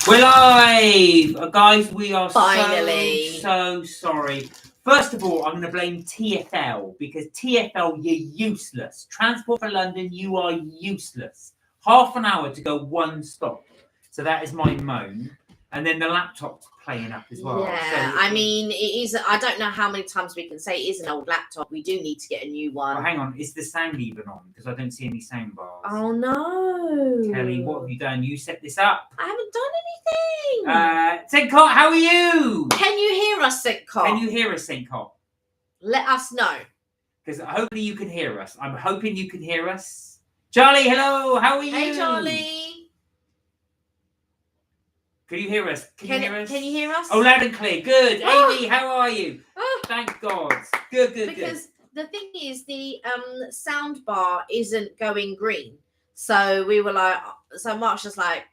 We're live! Guys, we are Finally. so sorry. First of all, I'm going to blame TfL because TfL, you're useless. Transport for London, you are useless. Half an hour to go one stop. So that is my moan. And then the laptop's playing up as well. Yeah, So I mean, it is. I don't know how many times we can say it is an old laptop. We do need to get a new one. Well, hang on, is the sound even on? Because I don't see any sound bars. Oh no, Kelly, what have you done? You set this up. I haven't done anything. St. Cot, how are you? Can you hear us, St. Cot? Can you hear us, St. Cot? Let us know. Because hopefully you can hear us. I'm hoping you can hear us. Charlie, hello. How are you? Hey, Charlie. Can you hear us? Can you hear us? Can you hear us? Oh, loud and clear. Good. Oh. Amy, how are you? Oh. Thank God. Good. Because the thing is, the sound bar isn't going green. So we were like, so Mark's just like,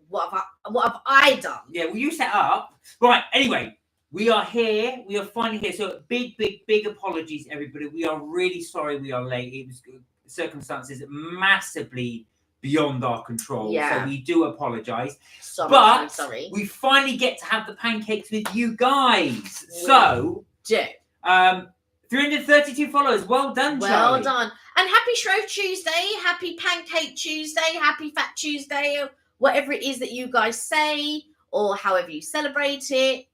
what have I done? Yeah, well, you set up. Right, anyway, we are here. We are finally here. So big apologies, everybody. We are really sorry we are late. It was circumstances massively beyond our control. Yeah. So we do apologise. Sorry. We finally get to have the pancakes with you guys. We So, do. 332 followers. Well done, Charlie. Well done. And happy Shrove Tuesday, happy Pancake Tuesday, happy Fat Tuesday, whatever it is that you guys say or however you celebrate it.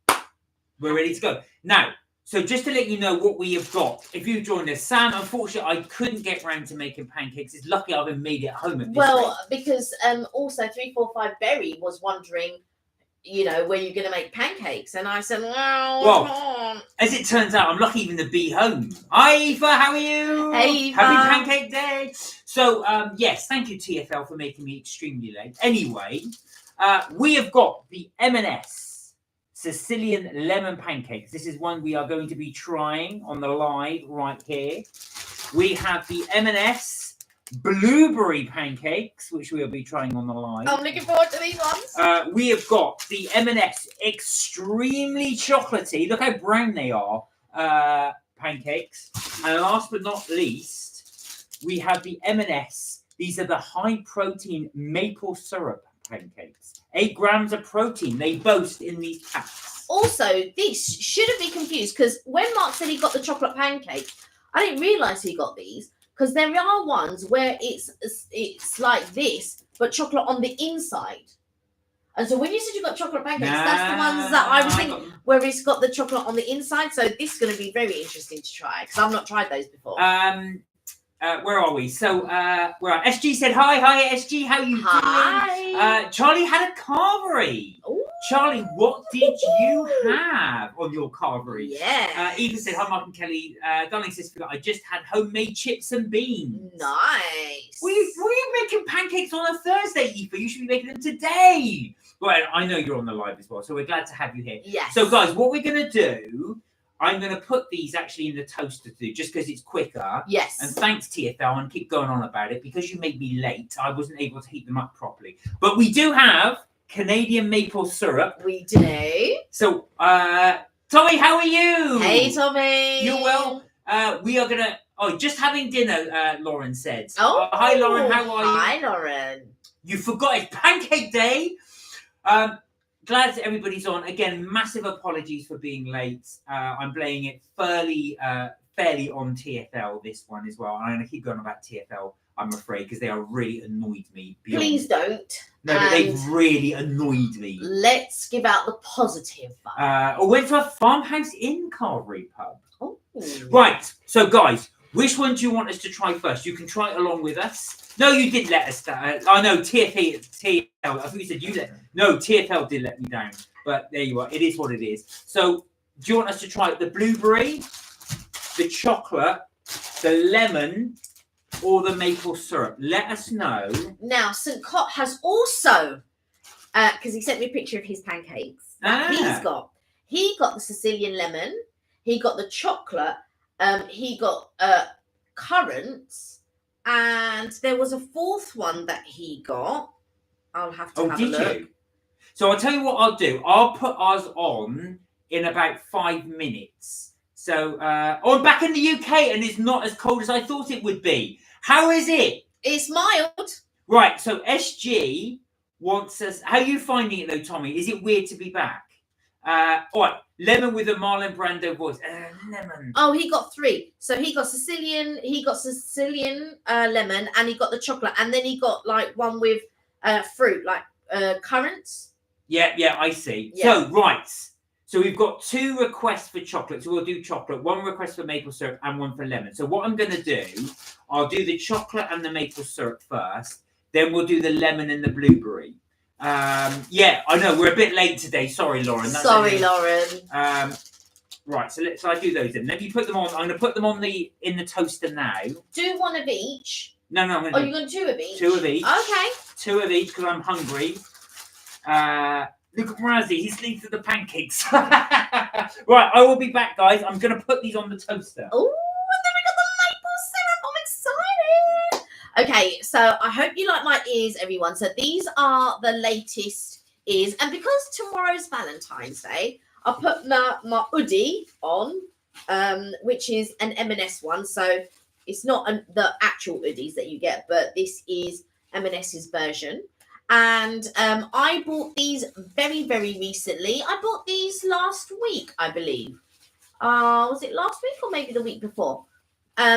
We're ready to go. Now, so just to let you know what we have got, if you joined us, Sam, unfortunately, I couldn't get round to making pancakes. It's lucky I've been made it at home at this rate. Because also 345 Berry was wondering, when you're going to make pancakes. And I said, well, as it turns out, I'm lucky even to be home. Hi, Eva, how are you? Hey, Eva. Happy Pancake Day. So, yes, thank you, TfL, for making me extremely late. Anyway, we have got the M&S Sicilian lemon pancakes. This is one we are going to be trying on the live right here. We have the M&S blueberry pancakes, which we'll be trying on the live. I'm looking forward to these ones. We have got the M&S extremely chocolatey, look how brown they are, pancakes. And last but not least, we have the M&S. These are the high protein maple syrup pancakes. 8 grams of protein they boast in these packs. Also, this shouldn't be confused because when Mark said he got the chocolate pancake, I didn't realise he got these because there are ones where it's like this, but chocolate on the inside. And so when you said you got chocolate pancakes, that's the ones that I was thinking where it's got the chocolate on the inside. So this is going to be very interesting to try because I've not tried those before. Where are we? So, SG said hi, SG. How you doing? Charlie had a carvery. Ooh. Charlie, what did you have on your carvery? Yeah. Eva said hi, Mark and Kelly. Darling sister, I just had homemade chips and beans. Nice. Were you making pancakes on a Thursday, Eva? You should be making them today. Well, I know you're on the live as well, so we're glad to have you here. Yes. So, guys, what we're going to do, I'm going to put these actually in the toaster too, just because it's quicker. Yes. And thanks, TfL, and keep going on about it. Because you made me late, I wasn't able to heat them up properly. But we do have Canadian maple syrup. We do. So, Tommy, how are you? Hey, Tommy. You well? We are going to... Oh, just having dinner, Lauren said. Oh. Hi, Lauren. How are you? Hi, Lauren. You forgot it's Pancake Day. Glad that everybody's on. Again, massive apologies for being late. I'm blaming it fairly on TfL, this one as well. And I'm going to keep going about TfL, I'm afraid, because they are really annoyed me. Please don't. No, but they've really annoyed me. Let's give out the positive vibe. I went to a farmhouse in Carvery pub. Oh. Right, so guys, which one do you want us to try first? You can try it along with us. No, you did let us down. I know TfL. I think you said you let. No, TfL did let me down. But there you are. It is what it is. So, do you want us to try the blueberry, the chocolate, the lemon, or the maple syrup? Let us know. Now, St. Cot has also, because he sent me a picture of his pancakes. He got the Sicilian lemon. He got the chocolate. He got currants. And there was a fourth one that he got. I'll have to have a look. You? So I'll tell you what I'll do. I'll put ours on in about 5 minutes. So, I'm back in the UK and it's not as cold as I thought it would be. How is it? It's mild. Right, so SG wants us. How are you finding it though, Tommy? Is it weird to be back? All right, Lemon with a Marlon Brando voice. Lemon. Oh, he got 3. So he got Sicilian, lemon, and he got the chocolate, and then he got like one with fruit, like currants. Yeah, I see. Yeah. So right. So we've got 2 requests for chocolate. So we'll do chocolate, 1 request for maple syrup, and 1 for lemon. So what I'm going to do, I'll do the chocolate and the maple syrup first. Then we'll do the lemon and the blueberry. Yeah, I know we're a bit late today. Sorry, Lauren. Sorry, Lauren. Right. So I do those then. Let me put them on. I'm going to put them on in the toaster now. Do 1 of each. No, I'm going to. Oh, you're going to 2 of each. 2 of each. Okay. 2 of each because I'm hungry. Look at Razzie, he's leaving for the pancakes. Right, I will be back, guys. I'm going to put these on the toaster. Oh, and then we got the maple syrup. I'm excited. Okay, so I hope you like my ears, everyone. So these are the latest ears. And because tomorrow's Valentine's Day, I put my hoodie on, which is an M&S one. So it's not the actual hoodies that you get, but this is M&S's version. And I bought these very, very recently. I bought these last week, I believe. Was it last week or maybe the week before?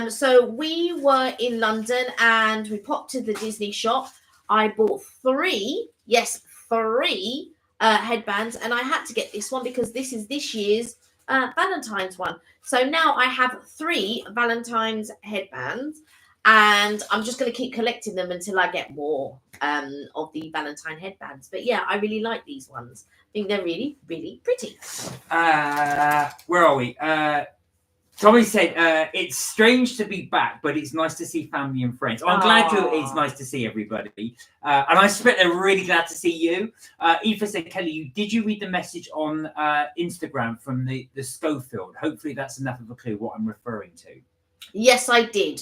So we were in London and we popped to the Disney shop. I bought 3 headbands, and I had to get this one because this is this year's Valentine's one. So now I have 3 Valentine's headbands. And I'm just going to keep collecting them until I get more of the Valentine headbands. But yeah, I really like these ones. I think they're really, really pretty. Where are we? Tommy said, it's strange to be back, but it's nice to see family and friends. I'm glad it's nice to see everybody. And I expect they're really glad to see you. Aoife said, Kelly, did you read the message on Instagram from the Schofield? Hopefully that's enough of a clue what I'm referring to. Yes, I did.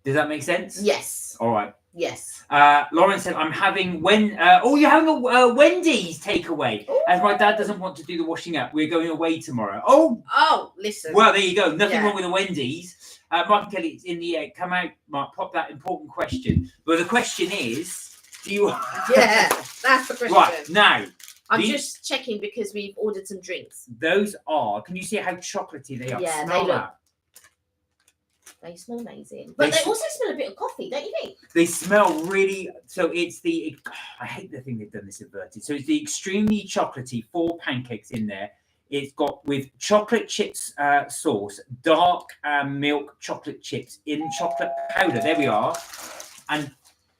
Does that make sense? Yes. All right. Yes. Lauren said, I'm having you're having a Wendy's takeaway. Ooh. As my dad doesn't want to do the washing up. We're going away tomorrow. Oh, listen. Well, there you go. Nothing wrong with the Wendy's. Mark and Kelly, it's in the air. Come out, Mark. Pop that important question. But the question is, do you? Yeah, that's the question. Right now. I'm just checking because we've ordered some drinks. Those are. Can you see how chocolatey they are? Yeah, Smell they look. that. They smell amazing. But they also smell a bit of coffee, don't you think? They smell really... So it's the... I hate the thing they've done this inverted. So it's the extremely chocolatey 4 pancakes in there. It's got with chocolate chips sauce, dark milk chocolate chips in chocolate powder. There we are. And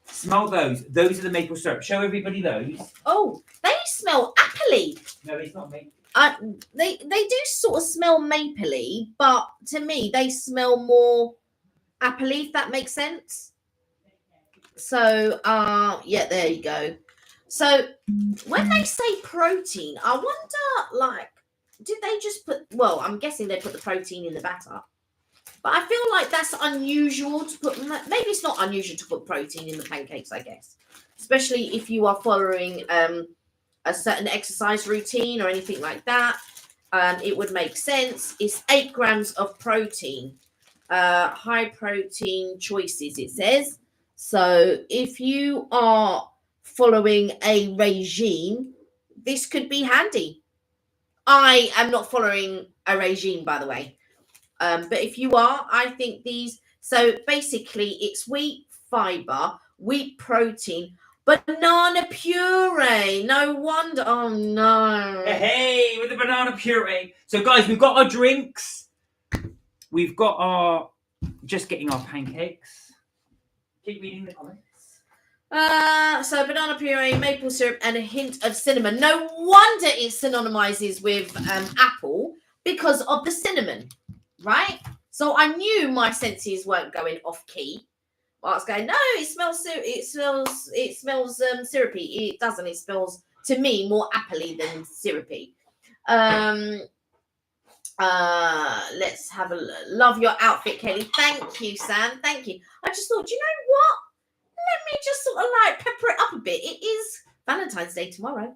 smell those. Those are the maple syrup. Show everybody those. Oh, they smell appley. No, it's not maple. They do sort of smell mapley, but to me they smell more appley, if that makes sense. So yeah, there you go. So when they say protein, I wonder, like, did they just put, well, I'm guessing they put the protein in the batter, but I feel like that's unusual to put. Maybe it's not unusual to put protein in the pancakes, I guess, especially if you are following a certain exercise routine or anything like that. It would make sense. It's 8 grams of protein, high protein choices, it says. So if you are following a regime, this could be handy. I am not following a regime, by the way. But if you are, I think these, so basically it's wheat fiber, wheat protein, banana puree. No wonder. Oh no. Hey, with the banana puree. So guys, we've got our drinks. We've got our just getting our pancakes. Keep reading the comments. So banana puree, maple syrup, and a hint of cinnamon. No wonder it synonymizes with apple because of the cinnamon, right? So I knew my senses weren't going off key. I was going, no, it smells syrupy. It doesn't. It smells to me more appley than syrupy. Let's have a look. Love your outfit, Kelly. Thank you, Sam. Thank you. I just thought, you know what? Let me just sort of like pepper it up a bit. It is Valentine's Day tomorrow.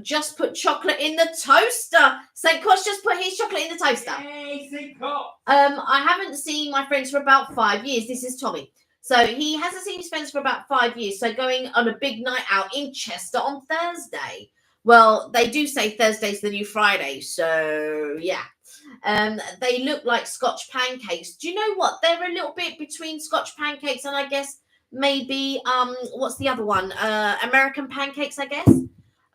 Just put chocolate in the toaster. St. Kosh just put his chocolate in the toaster. Hey, St. Kosh. I haven't seen my friends for about 5 years. This is Tommy. So he hasn't seen his friends for about 5 years. So going on a big night out in Chester on Thursday. Well, they do say Thursday's the new Friday. So yeah. They look like Scotch pancakes. Do you know what? They're a little bit between Scotch pancakes and I guess maybe what's the other one? American pancakes, I guess.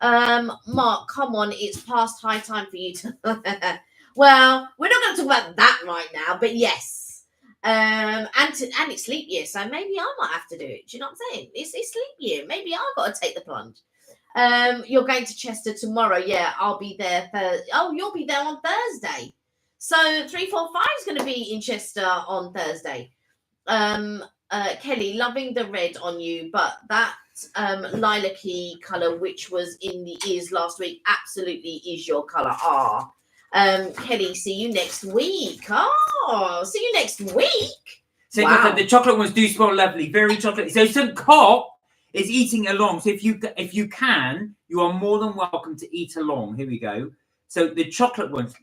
Mark, come on, it's past high time for you to well, we're not going to talk about that right now, but yes. And it's leap year, so maybe I might have to do it. Do you know what I'm saying? It's leap year. Maybe I've got to take the plunge. You're going to Chester tomorrow. Yeah, I'll be there. You'll be there on Thursday. So 345 is going to be in Chester on Thursday. Kelly, loving the red on you, but that lilac-y colour, which was in the ears last week, absolutely is your colour. Kelly, see you next week. See you next week. So wow. The chocolate ones do smell lovely, very chocolatey. So St. Cop is eating along. So if you can, you are more than welcome to eat along. Here we go. So the chocolate ones,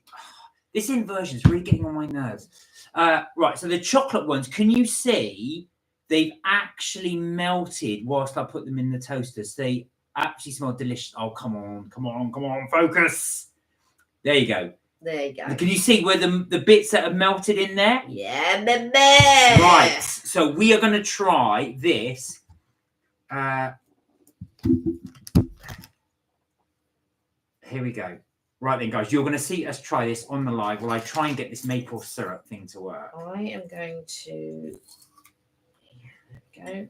this inversion is really getting on my nerves. Right, so the chocolate ones, can you see they've actually melted whilst I put them in the toaster? So they actually smell delicious. Oh, come on, focus. There you go. There you go. Can you see where the bits that have melted in there? Yeah, baby. Right, so we are going to try this. Here we go. Right then, guys, you're going to see us try this on the live while I try and get this maple syrup thing to work. I am going to... There we go.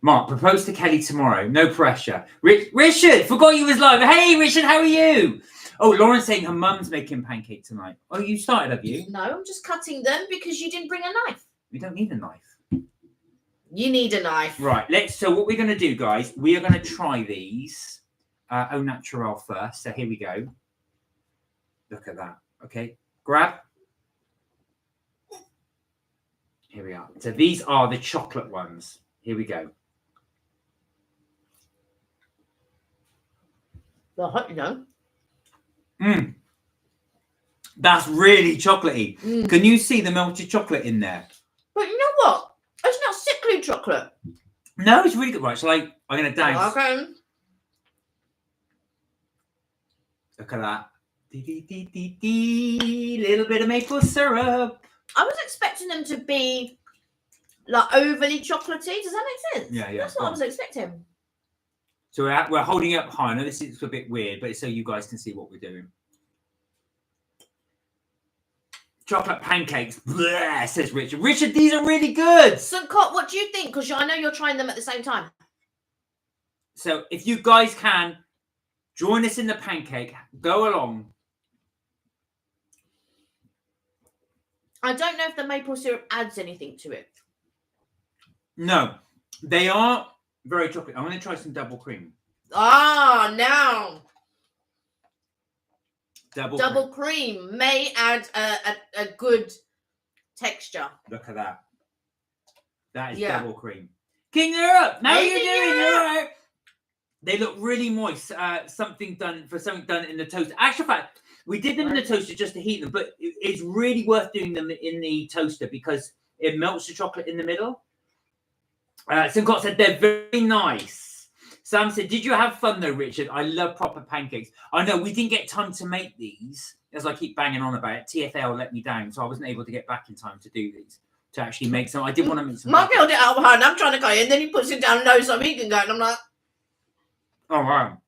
Mark, propose to Kelly tomorrow. No pressure. Richard, forgot you was live. Hey, Richard, how are you? Oh, Lauren's saying her mum's making pancake tonight. Oh, you started, have you? No, I'm just cutting them because you didn't bring a knife. We don't need a knife. You need a knife. Right, so what we're going to do, guys, we are going to try these au naturel first. So here we go. Look at that. Okay, grab. Here we are. So these are the chocolate ones. Here we go. They're hot, you know. That's really chocolatey. Can you see the melted chocolate in there? But you know what? It's not sickly chocolate. No, it's really good. Right, so I'm going to dance. Okay. Look at that. Little bit of maple syrup. I was expecting them to be like overly chocolatey. Does that make sense? Yeah. That's what I was expecting. So we're holding it up high. I know this is a bit weird, but it's so you guys can see what we're doing. Chocolate pancakes, blah, says Richard. Richard, these are really good. So, Cot, what do you think? Because I know you're trying them at the same time. So, if you guys can join us in the pancake, go along. I don't know if the maple syrup adds anything to it. No, they are very chocolate. I'm going to try some double cream. Now. Double cream may add a good texture. Look at that. That is Yeah. double cream. King her up. Now Hey, you're King doing her it. All right. They look really moist. Something done in the toaster. Actually, fact, we did them in the toaster just to heat them, but it's really worth doing them in the toaster because it melts the chocolate in the middle. Simcott said they're very nice. Sam said, did you have fun though, Richard? I love proper pancakes. I know we didn't get time to make these, as I keep banging on about it. TFL let me down, so I wasn't able to get back in time to do these, to actually make some. I did want to make some. Mark held it out behind. I'm trying to go, and then he puts it down low so he can go, and I'm like, oh wow.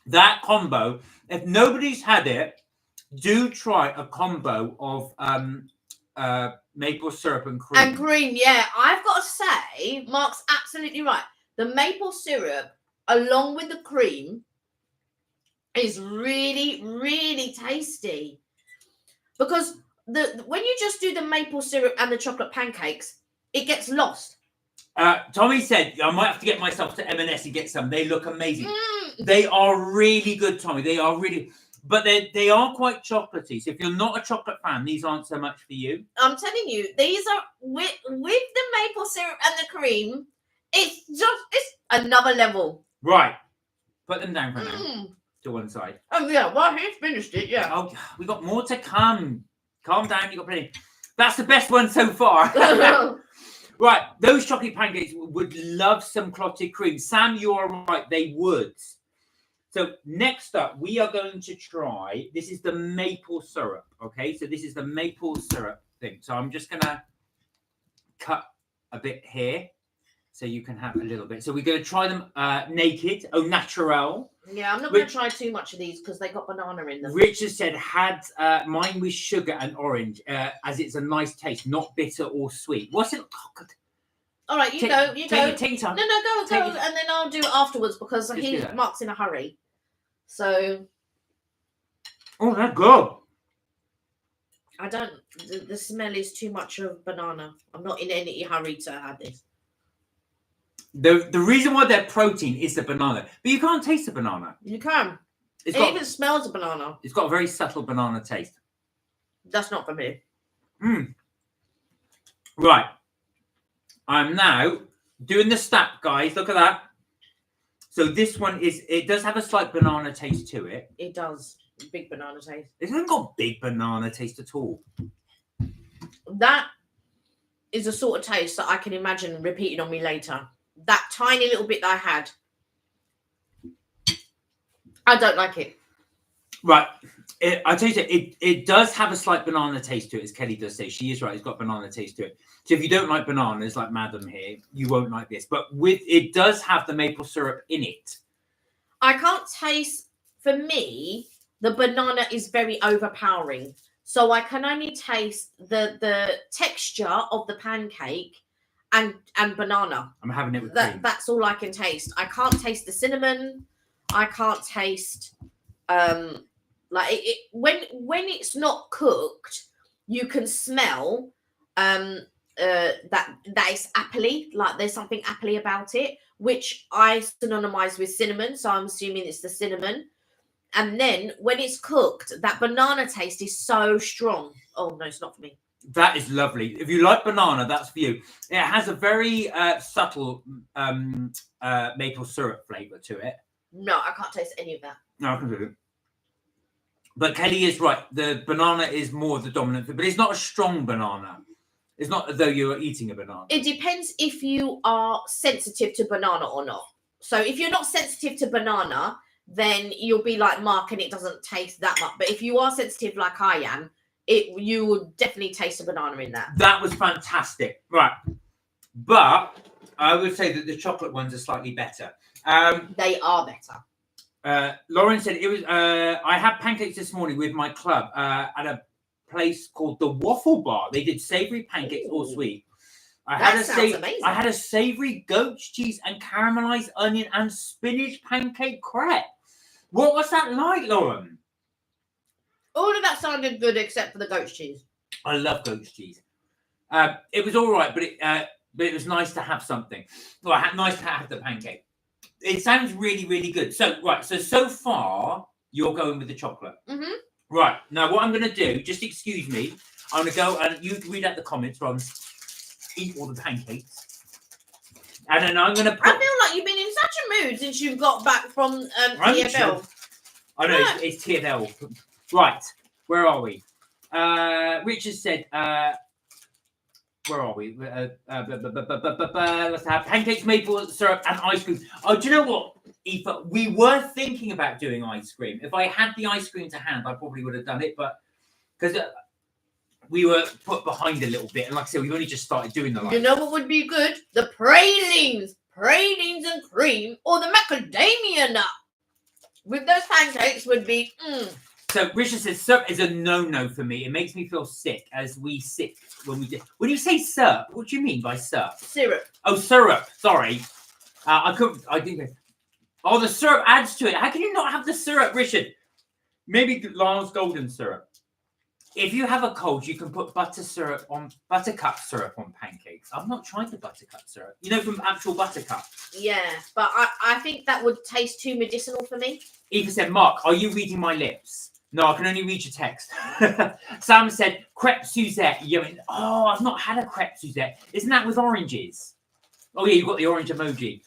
That combo, if nobody's had it, do try a combo of maple syrup and cream. And cream, yeah. I've got to say, Mark's absolutely right. The maple syrup, along with the cream, is really, really tasty. Because when you just do the maple syrup and the chocolate pancakes, it gets lost. Tommy said, I might have to get myself to M&S and get some. They look amazing. They are really good, Tommy. They are really... But they are quite chocolatey. So if you're not a chocolate fan, these aren't so much for you. I'm telling you, these are with the maple syrup and the cream. It's another level. Right. Put them down for now. To one side. Oh yeah, well he's finished it. Yeah. Oh, we got more to come. Calm down. You got plenty. That's the best one so far. Right, those chocolate pancakes would love some clotted cream. Sam, you are right, they would. So next up, we are going to try, this is the maple syrup, okay? So this is the maple syrup thing. So I'm just going to cut a bit here so you can have a little bit. So we're going to try them naked, au naturel. Yeah, I'm not going to try too much of these because they got banana in them. Richard said, had mine with sugar and orange, as it's a nice taste, not bitter or sweet. What's it? Oh, God. All right, you go. Take your time. No, go, and then I'll do it afterwards because Mark's in a hurry. So. Oh, that's good. I don't. The smell is too much of banana. I'm not in any hurry to have this. The reason why they're protein is the banana, but you can't taste the banana. You can. It even smells of banana. It's got a very subtle banana taste. That's not for me. Right. I'm now doing the stack, guys. Look at that. So this one it does have a slight banana taste to it. It does. Big banana taste. It hasn't got big banana taste at all. That is a sort of taste that I can imagine repeating on me later. That tiny little bit that I had. I don't like it. Right. I tell you, it does have a slight banana taste to it, as Kelly does say. She is right. It's got banana taste to it. So if you don't like bananas, like Madam here, you won't like this. But it does have the maple syrup in it. I can't taste, for me, the banana is very overpowering. So I can only taste the texture of the pancake and banana. I'm having it with cream. That's all I can taste. I can't taste the cinnamon. I can't taste when it's not cooked, you can smell that it's appley, like there's something appley about it, which I synonymize with cinnamon. So I'm assuming it's the cinnamon. And then when it's cooked, that banana taste is so strong. Oh no, it's not for me. That is lovely. If you like banana, that's for you. It has a very subtle maple syrup flavour to it. No, I can't taste any of that. No, I can do it. But Kelly is right. The banana is more the dominant thing, but it's not a strong banana. It's not as though you're eating a banana. It depends if you are sensitive to banana or not. So if you're not sensitive to banana, then you'll be like Mark and it doesn't taste that much. But if you are sensitive like I am, you will definitely taste a banana in that. That was fantastic. Right. But I would say that the chocolate ones are slightly better. They are better. Lauren said it was. I had pancakes this morning with my club at a place called the Waffle Bar. They did savoury pancakes or sweet. That sounds amazing. I had a savoury goat cheese and caramelised onion and spinach pancake crepe. What was that like, Lauren? All of that sounded good except for the goat cheese. I love goat cheese. It was all right, but it was nice to have something. Well, nice to have the pancake. It sounds really, really good. So, right. So far, you're going with the chocolate. Mm-hmm. Right. Now, what I'm going to do, just excuse me. I'm going to go and you read out the comments while I eat all the pancakes. And then I'm going to put... I feel like you've been in such a mood since you've got back from TFL. I know, it's TFL. Right. Where are we? Richard said... where are we? Let's have pancakes, maple syrup, and ice cream. Oh, do you know what, Aoife? We were thinking about doing ice cream. If I had the ice cream to hand, I probably would have done it, but because we were put behind a little bit, and like I said, we've only just started doing the. You know what would be good? The pralines and cream, or the macadamia nut with those pancakes would be. So Richard says syrup is a no-no for me. It makes me feel sick as we sit when we do. When you say syrup, what do you mean by syrup? Syrup. Oh, syrup. Sorry. I think. Oh, the syrup adds to it. How can you not have the syrup, Richard? Maybe Lyle's golden syrup. If you have a cold, you can put buttercup syrup on pancakes. I've not tried the buttercup syrup. You know, from actual buttercup. Yeah, but I think that would taste too medicinal for me. Eva said, Mark, are you reading my lips? No, I can only read your text. Sam said, crepe Suzette. Oh, I've not had a crepe Suzette. Isn't that with oranges? Oh, yeah, you've got the orange emoji.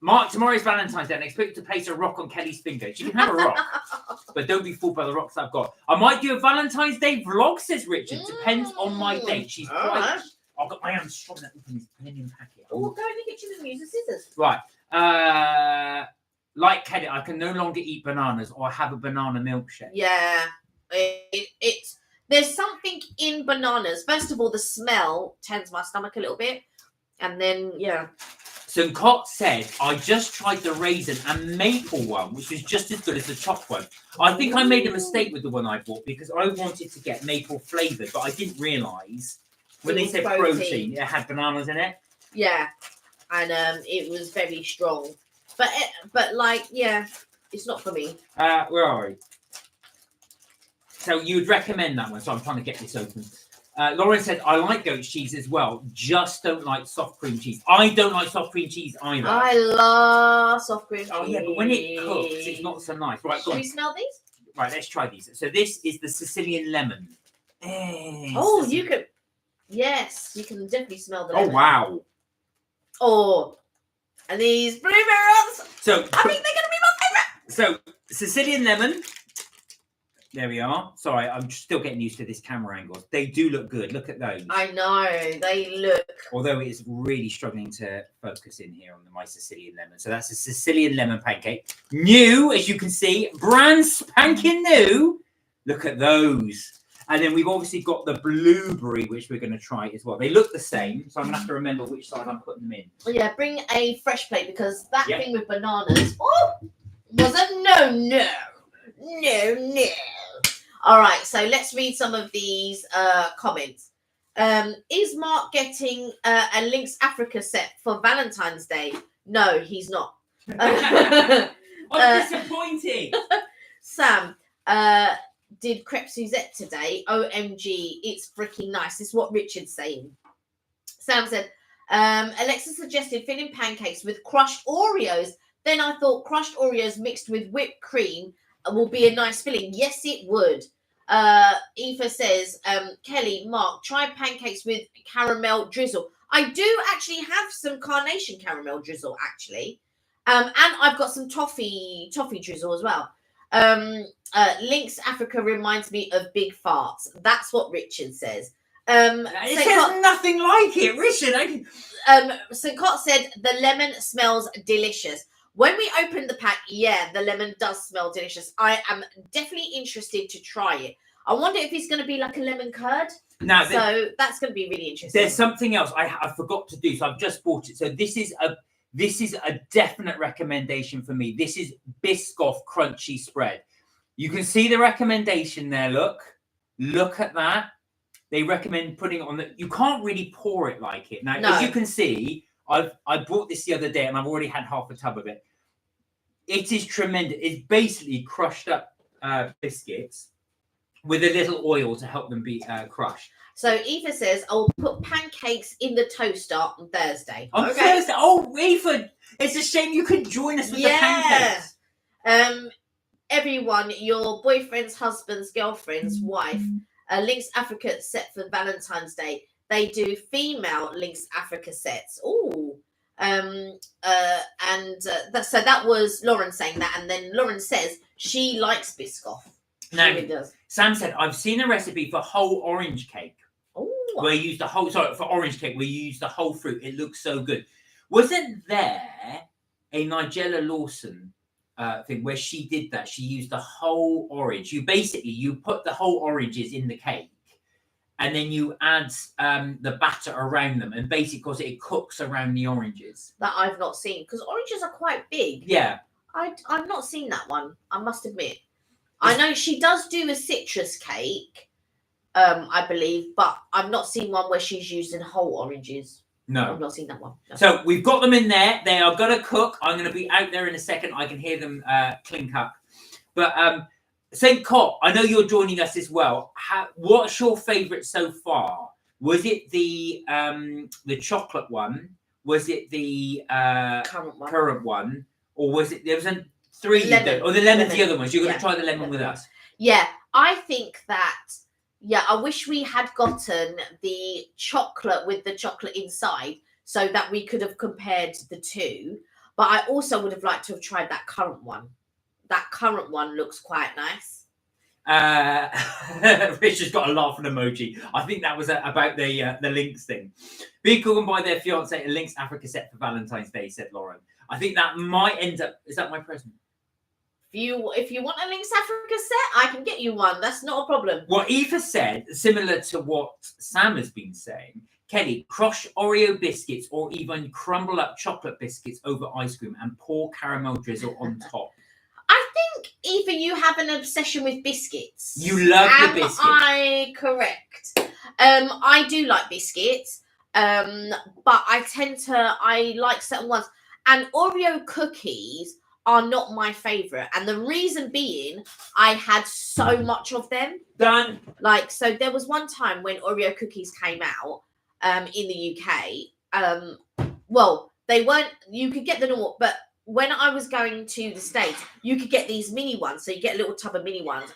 Mark, tomorrow's Valentine's Day, and I expect you to place a rock on Kelly's finger. She can have a rock, but don't be fooled by the rocks I've got. I might do a Valentine's Day vlog, says Richard. Depends on my date. She's quite. I've got my hands strong enough in this millennium packet. Oh, go in the kitchen and use the scissors. Right. Like Kelly, I can no longer eat bananas or have a banana milkshake. Yeah, it's there's something in bananas. First of all, the smell turns my stomach a little bit, and then So Cot said, I just tried the raisin and maple one, which was just as good as the chopped one. I think I made a mistake with the one I bought because I wanted to get maple flavoured, but I didn't realise when they said protein, it had bananas in it. Yeah, and it was very strong. But like, it's not for me. Where are we? So you would recommend that one. So I'm trying to get this open. Lauren said, I like goat cheese as well, just don't like soft cream cheese. I don't like soft cream cheese either. I love soft cream cheese. Oh, yeah, but when it cooks, it's not so nice. Right, Should we smell these? Right, let's try these. So this is the Sicilian lemon. Oh, you could... Yes, you can definitely smell the lemon. Oh, wow. Oh, and these blueberries. So I think they're going to be my favourite. So Sicilian lemon. There we are. Sorry, I'm still getting used to this camera angle. They do look good. Look at those. I know. They look... Although it is really struggling to focus in here on my Sicilian lemon. So that's a Sicilian lemon pancake. New, as you can see. Brand spanking new. Look at those. And then we've obviously got the blueberry, which we're going to try as well. They look the same, so I'm going to have to remember which side I'm putting them in. Yeah, bring a fresh plate because that thing with bananas was a no. All right, so let's read some of these comments. Is Mark getting a Lynx Africa set for Valentine's Day? No, he's not. I'm disappointed. Sam, did crepe Suzette today. OMG, it's freaking nice. This is what Richard's saying. Sam said, Alexa suggested filling pancakes with crushed Oreos. Then I thought crushed Oreos mixed with whipped cream will be a nice filling. Yes, it would. Eva says, Kelly, Mark, try pancakes with caramel drizzle. I do actually have some carnation caramel drizzle, actually. And I've got some toffee drizzle as well. Lynx Africa reminds me of big farts. That's what Richard says. It says nothing like it, Richard. St. Cot said the lemon smells delicious. When we opened the pack, the lemon does smell delicious. I am definitely interested to try it. I wonder if it's going to be like a lemon curd. Now, so that's going to be really interesting. There's something else I forgot to do, so I've just bought it. So this is a definite recommendation for me. This is Biscoff crunchy spread. You can see the recommendation there. Look at that. They recommend putting it on the. You can't really pour it like it. Now, as you can see, I bought this the other day and I've already had half a tub of it. It is tremendous. It's basically crushed up biscuits with a little oil to help them be crushed. So Eva says, I'll put pancakes in the toaster on Thursday. On Thursday? Oh, Eva, it's a shame you couldn't join us with the pancakes. Everyone, your boyfriend's husband's girlfriend's wife, Lynx Africa set for Valentine's Day. They do female Lynx Africa sets. Oh, so that was Lauren saying that, and then Lauren says she likes Biscoff. Now, really does. Sam said, I've seen a recipe for whole orange cake. Oh, where you use the whole. Sorry, for orange cake, where you use the whole fruit. It looks so good. Wasn't there a Nigella Lawson thing where she did that? She used the whole orange. You put the whole oranges in the cake. And then you add the batter around them, and basically, because it cooks around the oranges. That I've not seen, because oranges are quite big. Yeah, I've not seen that one. I must admit. I know she does do a citrus cake, I believe, but I've not seen one where she's using whole oranges. No, I've not seen that one. No. So we've got them in there. They are going to cook. I'm going to be out there in a second. I can hear them clink up, but. St. Cot, I know you're joining us as well. What's your favourite so far? Was it the chocolate one? Was it the currant one? Or was it there was three? Or the lemon's the other ones? You're going to try the lemon with us? Yeah, I think that. Yeah, I wish we had gotten the chocolate with the chocolate inside, so that we could have compared the two. But I also would have liked to have tried that currant one. That currant one looks quite nice. Richard's got a laughing emoji. I think that was about the Lynx thing. People can buy their fiance a Lynx Africa set for Valentine's Day, said Lauren. I think that might end up. Is that my present? If you want a Lynx Africa set, I can get you one. That's not a problem. What Eva said, similar to what Sam has been saying, Kelly, crush Oreo biscuits or even crumble up chocolate biscuits over ice cream and pour caramel drizzle on top. I think either you have an obsession with biscuits. You love your biscuits. Am I correct? I do like biscuits, but I like certain ones. And Oreo cookies are not my favourite. And the reason being, I had so much of them. Done. Like, so there was one time when Oreo cookies came out in the UK. Well, they weren't, you could get the normal, but when I was going to the States, you could get these mini ones. So you get a little tub of mini ones. And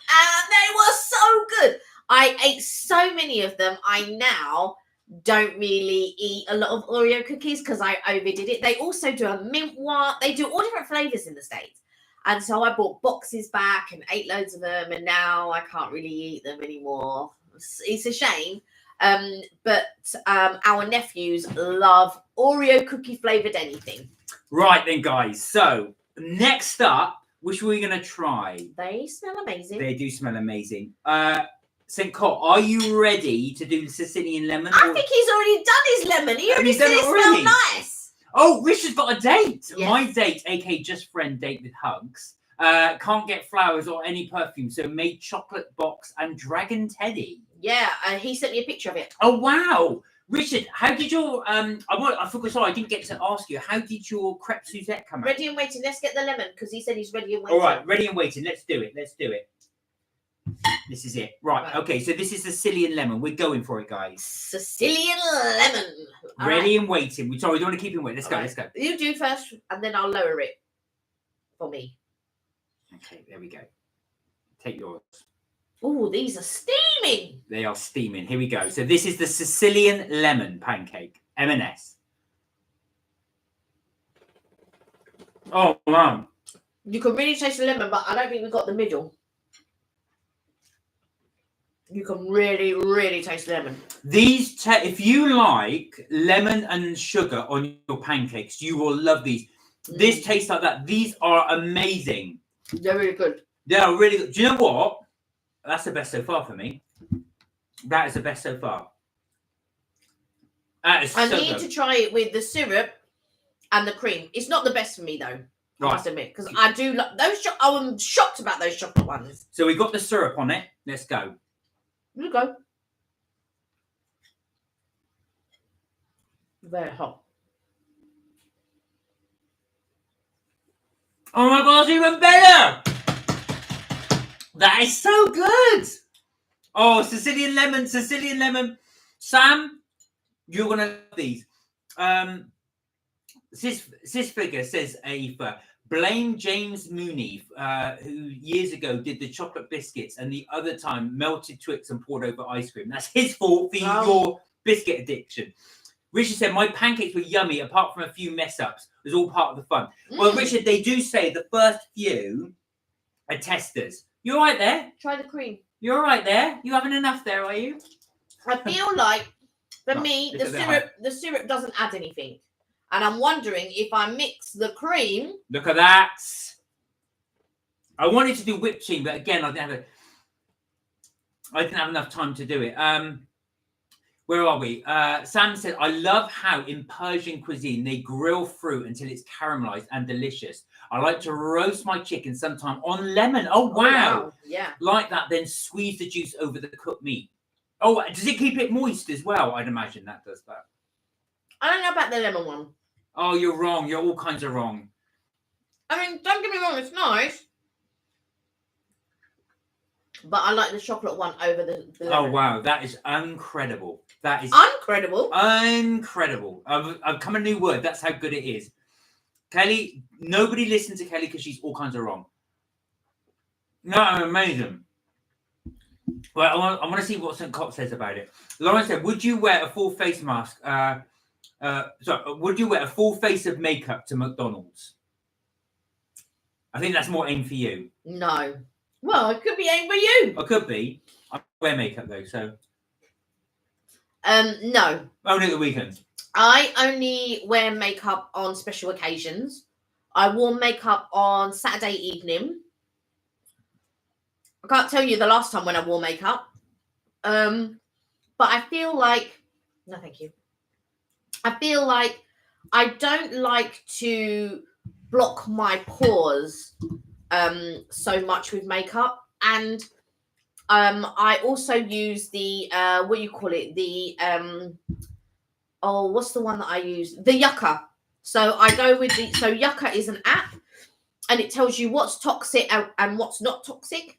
they were so good. I ate so many of them. I now don't really eat a lot of Oreo cookies because I overdid it. They also do a mint one. They do all different flavors in the States. And so I bought boxes back and ate loads of them. And now I can't really eat them anymore. It's a shame. But our nephews love Oreo cookie flavored anything. Right then, guys. So next up, which we're going to try. They smell amazing. They do smell amazing. St. Cole, are you ready to do Sicilian lemon? I think he's already done his lemon. He already said it smelled nice. Oh, Richard's got a date. Yes. My date, aka just friend date with hugs. Can't get flowers or any perfume, so made chocolate box and dragon teddy. Yeah, he sent me a picture of it. Oh wow, Richard, how did your I forgot. Sorry, I didn't get to ask you. How did your crepe Suzette come out? Ready and waiting. Let's get the lemon because he said he's ready and waiting. All right, ready and waiting. Let's do it. Let's do it. This is it. Right. Okay. So this is Sicilian lemon. We're going for it, guys. Sicilian lemon. All ready right. and waiting. Sorry, we don't want to keep him waiting. Let's go. Right. Let's go. You do first, and then I'll lower it for me. Okay. There we go. Take yours. Oh, these are steaming. They are steaming. Here we go. So this is the Sicilian lemon pancake. M&S. Oh, man. You can really taste the lemon, but I don't think we got the middle. You can really, really taste the lemon. These, if you like lemon and sugar on your pancakes, you will love these. This tastes like that. These are amazing. They're really good. They are really good. Do you know what? That's the best so far for me. That is the best so far. That is I so need good. to try it with the syrup and the cream. It's not the best for me though. I Right. must admit, because I do like those. I'm shocked about those chocolate ones. So we got the syrup on it. Let's go. You go. Very hot. Oh my god, it's even better! That is so good! Oh, Sicilian lemon, Sicilian lemon. Sam, you're gonna love these. Sis Figure says, Ava, blame James Mooney, who years ago did the chocolate biscuits and the other time melted Twix and poured over ice cream. That's his fault for your biscuit addiction. Richard said, my pancakes were yummy, apart from a few mess-ups. It was all part of the fun. Well, Richard, they do say the first few are testers. You all right there? Try the cream. You all right there? You having enough there, are you? I feel like, for Right, me, look at the syrup doesn't add anything. And I'm wondering if I mix the cream. Look at that. I wanted to do whipped cream, but again, I didn't have enough time to do it. Where are we? Sam said, I love how in Persian cuisine they grill fruit until it's caramelized and delicious. I like to roast my chicken sometime on lemon. Oh, wow. Yeah. Like that, then squeeze the juice over the cooked meat. Oh, does it keep it moist as well? I'd imagine that does that. I don't know about the lemon one. Oh, you're wrong. You're all kinds of wrong. I mean, don't get me wrong, it's nice. But I like the chocolate one over the lemon. Oh, wow. That is incredible. That is incredible. Incredible. I've come a new word. That's how good it is. Kelly, nobody listens to Kelly because she's all kinds of wrong. No, I'm amazing. Well, I want to see what St. Cop says about it. Lauren said, would you wear a full face mask So, would you wear a full face of makeup to McDonald's? I think that's more aim for you. No. Well, it could be aimed for you. I could be. I wear makeup though, so No. only at the weekends. I only wear makeup on special occasions. I wore makeup on Saturday evening. I can't tell you the last time when I wore makeup. But I feel like no, thank you. I feel like I don't like to block my pores so much with makeup, and I also use the what do you call it, the what's the one that I use, the Yucca. So I go with the Yucca is an app, and it tells you what's toxic and what's not toxic,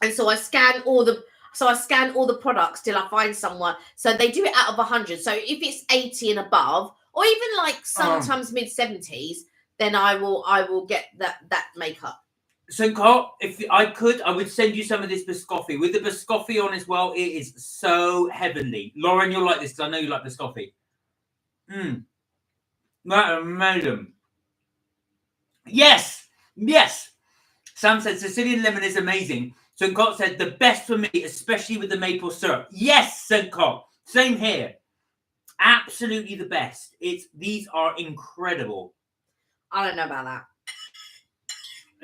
and so I scan all the products till I find someone. So they do it out of 100. So if it's 80 and above, or even like sometimes mid 70s, then I will get that makeup. So, Carl, if I could, I would send you some of this biscotti. With the biscotti on as well, it is so heavenly. Lauren, you'll like this because I know you like biscotti. That amazing. Yes. Sam said Sicilian lemon is amazing. St. Cot said the best for me, especially with the maple syrup. Yes, St. Cot. Same here. Absolutely the best. These are incredible. I don't know about that.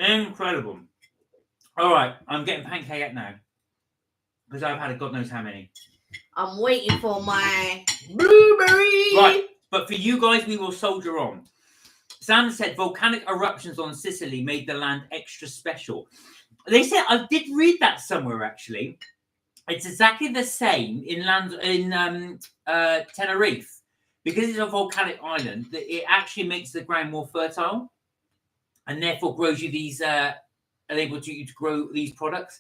Incredible. All right, I'm getting pancake out now because I've had a God knows how many. I'm waiting for my blueberry. Right, but for you guys, we will soldier on. Sam said volcanic eruptions on Sicily made the land extra special. They said, I did read that somewhere actually. It's exactly the same in Tenerife. Because it's a volcanic island, it actually makes the ground more fertile and therefore grows you these, enables you to grow these products.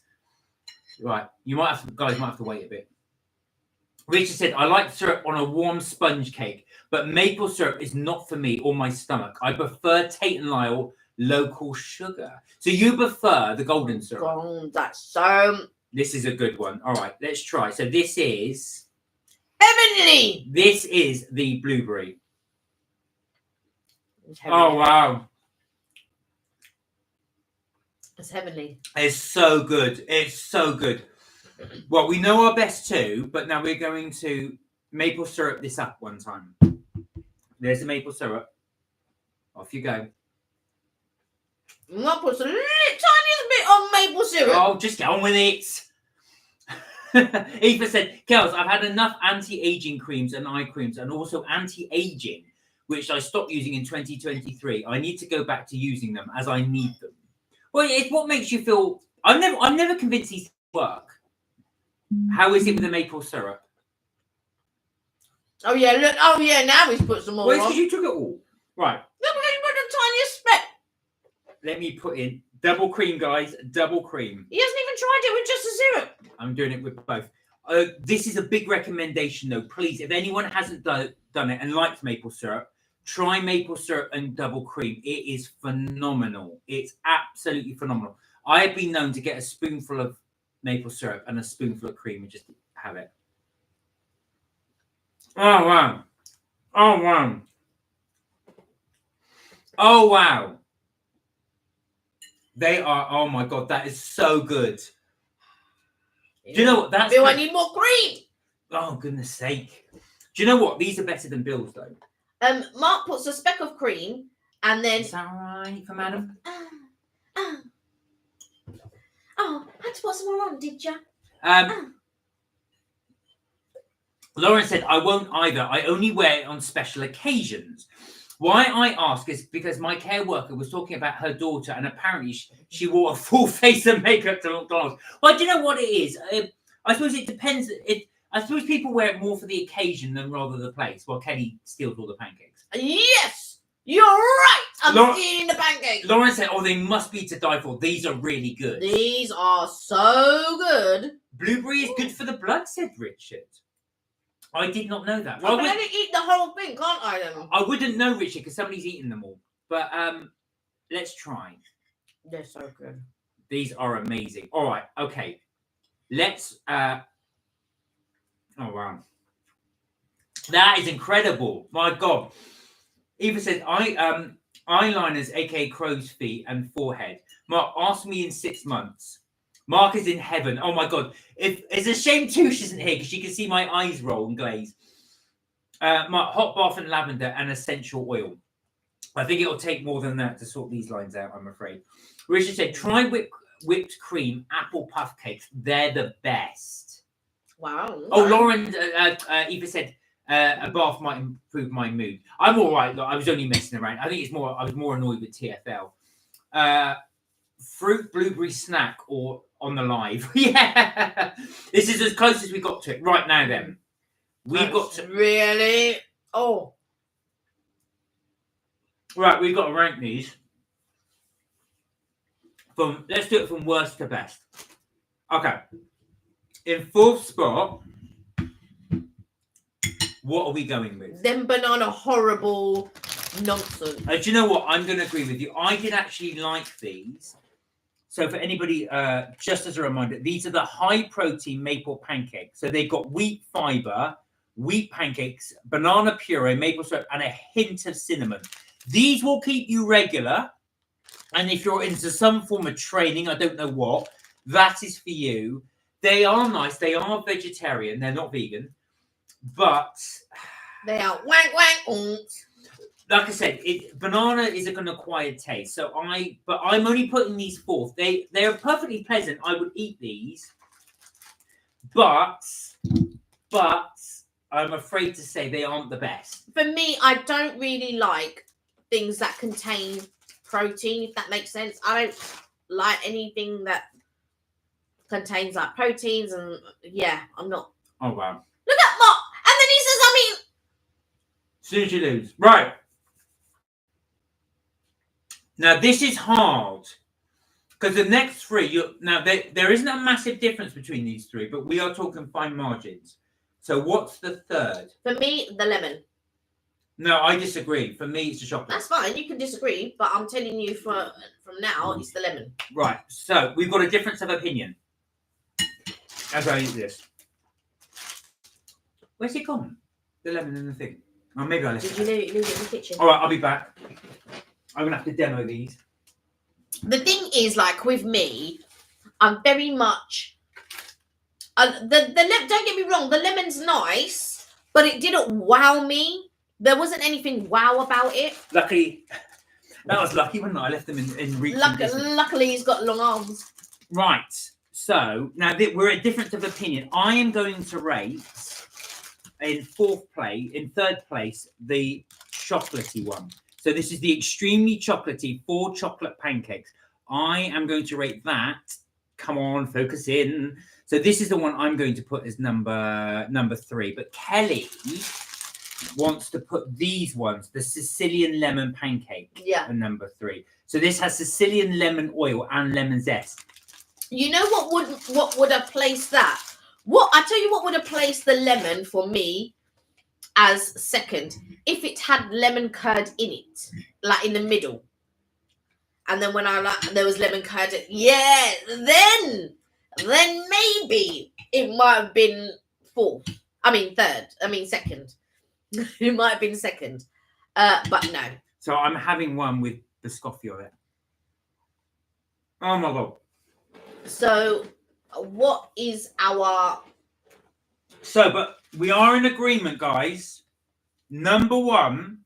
Right, guys might have to wait a bit. Richard said, I like syrup on a warm sponge cake, but maple syrup is not for me or my stomach. I prefer Tate & Lyle local sugar. So you prefer the golden syrup? Oh, that's so... This is a good one. All right, let's try. So this is... heavenly! This is the blueberry. Oh, wow. It's heavenly. It's so good. It's so good. Well, we know our best too, but now we're going to maple syrup this up one time. There's the maple syrup. Off you go. I'm going to put some tiniest bit of maple syrup. Oh, just get on with it. Eva said, Kels, I've had enough anti-aging creams and eye creams and also anti-aging, which I stopped using in 2023. I need to go back to using them as I need them. Well, it's what makes you feel... I'm never convinced these work. How is it with the maple syrup? Oh, yeah, look. Oh, yeah, now he's put some more Well, on. because you took it all. Right. Look, he put the tiniest speck. Let me put in double cream, guys. Double cream. He hasn't even tried it with just the syrup. I'm doing it with both. This is a big recommendation, though. Please, if anyone hasn't done it and likes maple syrup, try maple syrup and double cream. It is phenomenal. It's absolutely phenomenal. I have been known to get a spoonful of maple syrup and a spoonful of cream and just have it. Oh, wow. Oh, wow. Oh, wow. They are, oh my God, that is so good. Do you know what? That's Bill, I need more cream. Oh, goodness sake. Do you know what? These are better than Bill's, though. Mark puts a speck of cream and then... Is that all right for madam? Oh, I had to put some more on, did you? Lauren said, I won't either. I only wear it on special occasions. Why I ask is because my care worker was talking about her daughter and apparently she wore a full face of makeup to McDonald's. Well, do you know what it is? I suppose it depends. I suppose people wear it more for the occasion than rather the place. Well, Kelly steals all the pancakes. Yes, you're right. I'm eating the pancakes. Lauren said, oh, they must be to die for. These are really good. These are so good. Blueberry is good for the blood, said Richard. I did not know that. Well, I can eat the whole thing, can't I? Then I wouldn't know, Richard, because somebody's eaten them all. But let's try. They're so good. These are amazing. All right, okay. Let's. Oh wow. That is incredible. My God. Eva said, eyeliners, aka crow's feet and forehead. Mark, ask me in 6 months. Mark is in heaven. Oh my God. It's a shame Touche isn't here because she can see my eyes roll and glaze. Mark, hot bath and lavender and essential oil. I think it'll take more than that to sort these lines out, I'm afraid. Richard said, try whipped cream apple puff cakes. They're the best. Wow. Oh, Lauren, Eva said, a bath might improve my mood. I'm all right. Look, I was only messing around. I think it's more. I was more annoyed with TFL. Fruit blueberry snack or on the live. Yeah, this is as close as we got to it. Right now, then we've got to really. Oh, right. We've got to rank these from. Let's do it from worst to best. Okay. In fourth spot. What are we going with? Them banana horrible nonsense. Do you know what? I'm going to agree with you. I did actually like these. So for anybody, just as a reminder, these are the high protein maple pancakes. So they've got wheat fiber, wheat pancakes, banana puree, maple syrup, and a hint of cinnamon. These will keep you regular. And if you're into some form of training, I don't know what, that is for you. They are nice. They are vegetarian. They're not vegan. But they are wank wank. Like I said, banana is an acquired taste. So but I'm only putting these forth. They are perfectly pleasant. I would eat these, but I'm afraid to say they aren't the best. For me, I don't really like things that contain protein. If that makes sense, I don't like anything that contains like proteins, and yeah, I'm not. Oh wow. Look at Mark. And then he says, I mean... As soon as you lose. Right. Now, this is hard. Because the next three... Now, there isn't a massive difference between these three, but we are talking fine margins. So, what's the third? For me, the lemon. No, I disagree. For me, it's the chocolate. That's fine. You can disagree, but I'm telling you from now, it's the lemon. Right. So, we've got a difference of opinion. As I eat this. Where's it gone? The lemon and the thing. Oh, maybe I left it. Did you leave it in the kitchen? All right, I'll be back. I'm going to have to demo these. The thing is, like with me, I'm very much... don't get me wrong, the lemon's nice, but it didn't wow me. There wasn't anything wow about it. Luckily, that was lucky, wasn't it? I left them in reach. Luckily, he's got long arms. Right. So, now we're at difference of opinion. I am going to rate... in third place, the chocolatey one. So this is the extremely chocolatey 4 chocolate pancakes. I am going to rate that. Come on, focus in. So this is the one I'm going to put as number 3. But Kelly wants to put these ones, the Sicilian lemon pancake, at number 3. So this has Sicilian lemon oil and lemon zest. You know what would have placed that? I tell you what would have placed the lemon for me as second if it had lemon curd in it, like in the middle. And then when there was lemon curd, then maybe it might have been second. It might have been second, but no. So I'm having one with biscotti on it. Oh my God. So. What is our... So, but we are in agreement, guys. Number 1,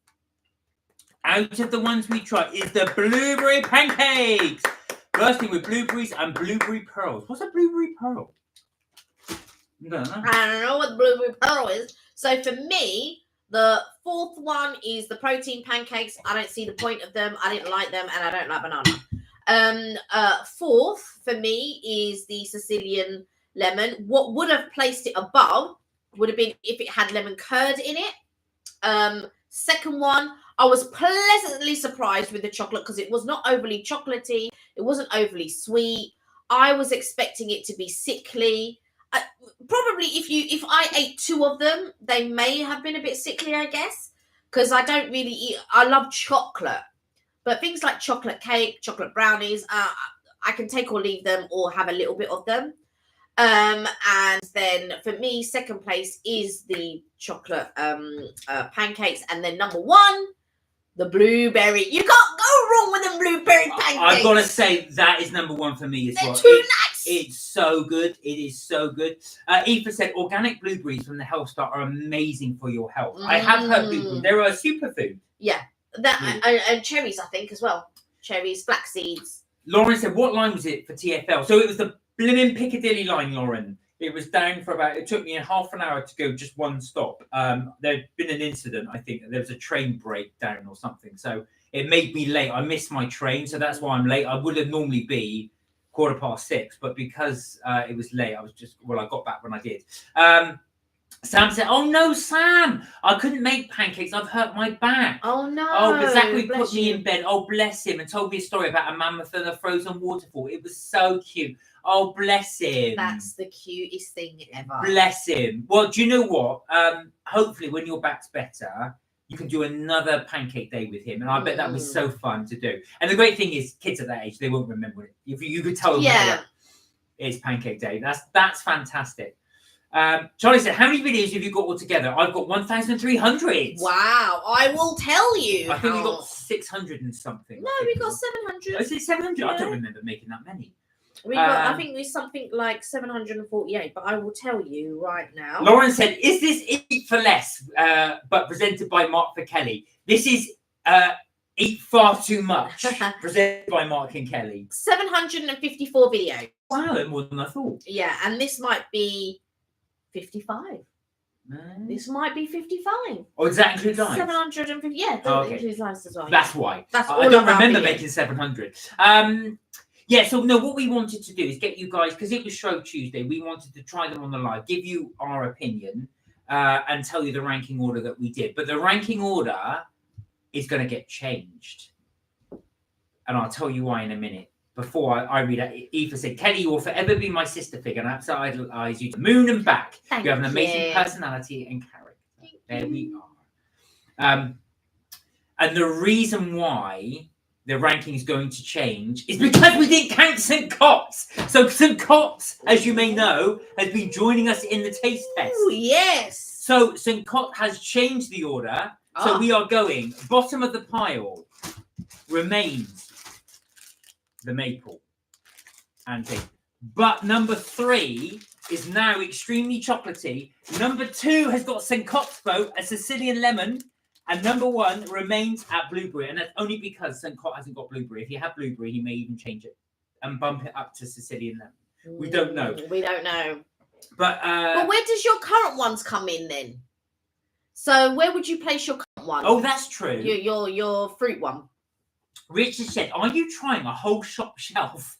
out of the ones we tried, is the blueberry pancakes. Bursting with blueberries and blueberry pearls. What's a blueberry pearl? I don't know what the blueberry pearl is. So for me, the 4th one is the protein pancakes. I don't see the point of them. I didn't like them, and I don't like banana. 4th for me is the Sicilian lemon. What would have placed it above would have been if it had lemon curd in it. 2nd one, I was pleasantly surprised with the chocolate because it was not overly chocolatey. It wasn't overly sweet. I was expecting it to be sickly. Probably if I ate 2 of them, they may have been a bit sickly, I guess, because I don't really eat. I love chocolate. But things like chocolate cake, chocolate brownies, I can take or leave them or have a little bit of them. And then for me, second place is the chocolate pancakes, and then number one, the blueberry. You can't go wrong with them blueberry pancakes. I've got to say that is number one for me as well. They're too nice. It's so good. It is so good. Eva said organic blueberries from the Health Star are amazing for your health. I have heard blueberries. They're a superfood. Yeah, that and cherries, I think, as well. Cherries, flax seeds. Lauren said, what line was it for TFL? So it was the blimmin' Piccadilly line, Lauren. It was down for about, it took me half an hour to go just one stop. There'd been an incident, I think. There was a train breakdown or something. So it made me late. I missed my train, so that's why I'm late. I would have normally be 6:15, but because it was late, I was just, I got back when I did. Sam said, oh no, Sam, I couldn't make pancakes. I've hurt my back. Oh no. Oh, but Zachary put me in bed. Oh, bless him. And told me a story about a mammoth and a frozen waterfall. It was so cute. Oh, bless him. That's the cutest thing ever. Bless him. Well, do you know what? Hopefully when your back's better, you can do another pancake day with him. And I bet that was so fun to do. And the great thing is, kids at that age, they won't remember it. If you could tell them it's pancake day. That's fantastic. Charlie said, how many videos have you got all together? I've got 1,300. Wow, I will tell you. I think we got 600 and something. No, we got 700. Is it 700? Yeah. I don't remember making that many. We got, I think there's something like 748, but I will tell you right now. Lauren said, is this Eat for Less, but presented by Mark for Kelly? This is Eat Far Too Much, presented by Mark and Kelly. 754 videos. Wow, more than I thought. Yeah, and this might be 55. This might be 55. Oh, does that include lives? 750. Yeah, that includes lives as well. That's why. That's I don't remember making 700. Yeah, so no, what we wanted to do is get you guys, because it was Show Tuesday, we wanted to try them on the live, give you our opinion, and tell you the ranking order that we did. But the ranking order is going to get changed. And I'll tell you why in a minute. Before I read it, Eva said, Kelly, you will forever be my sister figure, and I absolutely idolize you to moon and back. Thank you have an amazing you. Personality and character. There we are. And the reason why the ranking is going to change is because we didn't count St. Cott's. So St. Cott's, as you may know, has been joining us in the taste test. Oh, yes. So St. Cott has changed the order. So we are going, bottom of the pile remains the maple and tea. But number 3 is now extremely chocolatey. Number 2 has got St. Cott's vote, a Sicilian lemon. And number 1 remains at blueberry. And that's only because St. Cott hasn't got blueberry. If he had blueberry, he may even change it and bump it up to Sicilian lemon. We don't know. We don't know. But where does your current ones come in then? So where would you place your current one? Oh, that's true. Your fruit one. Richard said, are you trying a whole shop shelf?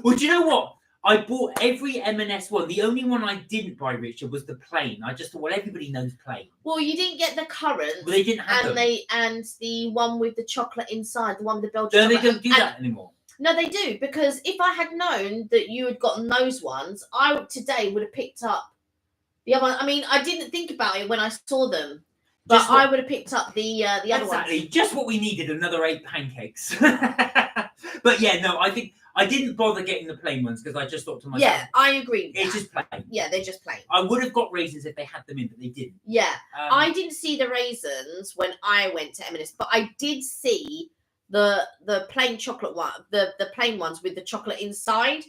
Well, do you know what? I bought every M&S one. The only one I didn't buy, Richard, was the plain. I just thought, well, everybody knows plain. Well, you didn't get the currant. Well, they didn't have them. And the one with the chocolate inside, the one with the Belgian No, chocolate. they don't do that anymore. No, they do, because if I had known that you had gotten those ones, I today would have picked up the other one. I mean, I didn't think about it when I saw them, but I would have picked up the other ones. Exactly, just what we needed, another 8 pancakes. But yeah, no, I think I didn't bother getting the plain ones because I just thought to myself, yeah, I agree with it's that. just plain. Yeah, they're just plain. I would have got raisins if they had them in, but they didn't. Yeah, I didn't see the raisins when I went to M&S, but I did see the plain chocolate one, the plain ones with the chocolate inside,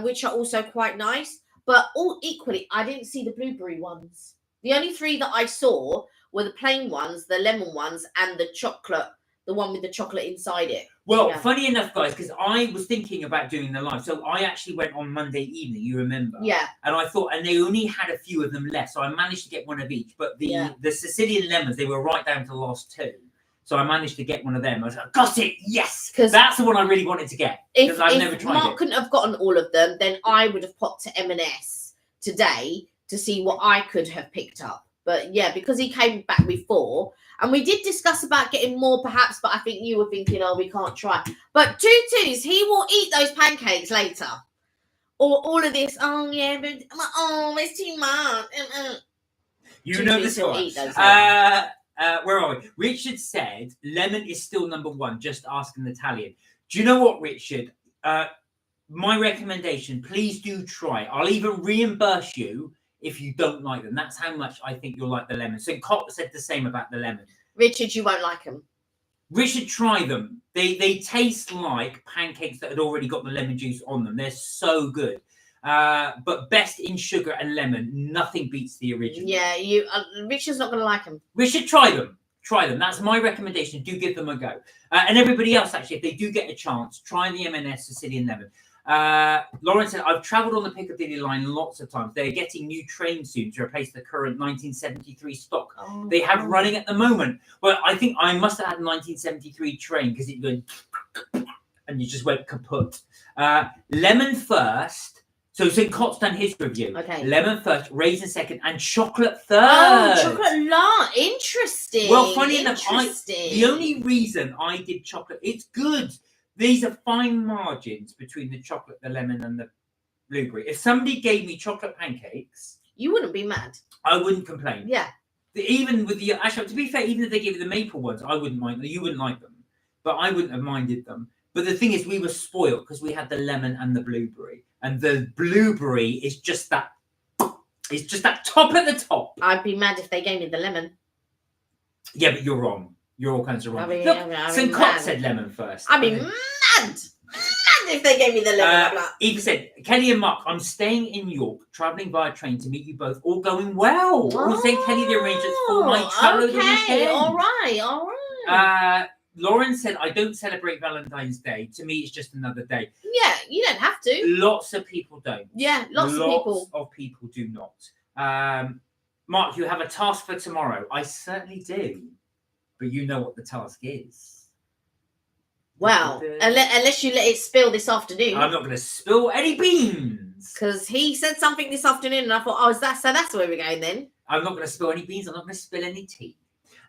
which are also quite nice. But all equally, I didn't see the blueberry ones. The only 3 that I saw were the plain ones, the lemon ones, and the chocolate, the one with the chocolate inside it. Well, funny enough, guys, because I was thinking about doing the live. So I actually went on Monday evening, you remember? Yeah. And I thought, and they only had a few of them left. So I managed to get one of each. But the Sicilian lemons, they were right down to the last 2. So I managed to get one of them. I was like, got it, yes! Because that's the one I really wanted to get. Because I've never tried Mark couldn't have gotten all of them, then I would have popped to M&S today to see what I could have picked up. But yeah, because he came back with 4. And we did discuss about getting more perhaps, but I think you were thinking, oh, we can't try. But 2-2s, he will eat those pancakes later. Or all of this, oh yeah, but oh, it's too much. You know this one. Where are we? Richard said lemon is still number 1. Just ask an Italian. Do you know what, Richard? my recommendation, please do try. I'll even reimburse you if you don't like them. That's how much I think you'll like the lemon. So Cop said the same about the lemon. Richard, you won't like them. Richard, try them. They taste like pancakes that had already got the lemon juice on them. They're so good. But best in sugar and lemon. Nothing beats the original. Yeah, Richard's not going to like them. Richard, try them. Try them. That's my recommendation. Do give them a go. And everybody else, actually, if they do get a chance, try the M&S Sicilian Lemon. Lauren said, I've travelled on the Piccadilly line lots of times. They're getting new trains soon to replace the current 1973 stock they have running at the moment. Well, I think I must have had a 1973 train because it went and you just went kaput. Lemon first. So St. Cott's done his review. Okay. Lemon first, raisin second, and chocolate third. Oh, chocolate lard. Interesting. Well, funny enough, the only reason I did chocolate, it's good. These are fine margins between the chocolate, the lemon, and the blueberry. If somebody gave me chocolate pancakes, you wouldn't be mad. I wouldn't complain. Yeah. Even with the actually, to be fair, even if they gave you the maple ones, I wouldn't mind. You wouldn't like them, but I wouldn't have minded them. But the thing is, we were spoiled because we had the lemon and the blueberry, and the blueberry is just that. It's just that top at the top. I'd be mad if they gave me the lemon. Yeah, but you're wrong. You're all kinds of wrong. Look, St. Cott said lemon first. I'd be mad if they gave me the lemon. Eva said, Kelly and Mark, I'm staying in York, travelling by train to meet you both. All going well. We'll say Kelly the arrangements for my travel the weekend. All right. Lauren said, I don't celebrate Valentine's Day. To me, it's just another day. Yeah, you don't have to. Lots of people don't. Yeah, lots of people do not. Mark, you have a task for tomorrow. I certainly do. But you know what the task is. Well, unless you let it spill this afternoon. I'm not going to spill any beans. Because he said something this afternoon and I thought, oh, that's where we're going then. I'm not going to spill any beans. I'm not going to spill any tea.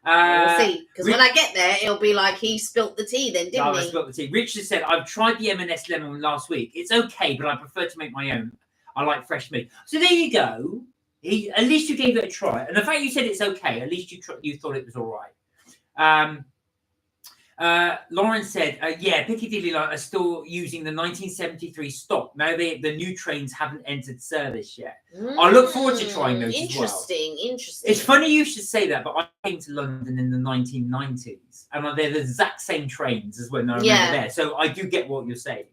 We'll see. Because when I get there, it'll be like he spilt the tea then, didn't he? I spilt the tea. Richard said, I've tried the M&S lemon last week. It's okay, but I prefer to make my own. I like fresh milk. So there you go. At least you gave it a try. And the fact you said it's okay, at least you thought it was all right. Lauren said, yeah, Piccadilly line are still using the 1973 stock. Now the new trains haven't entered service yet. I look forward to trying those as well. Interesting. It's funny you should say that, but I came to London in the 1990s, and they're the exact same trains as when I remember there. So I do get what you're saying.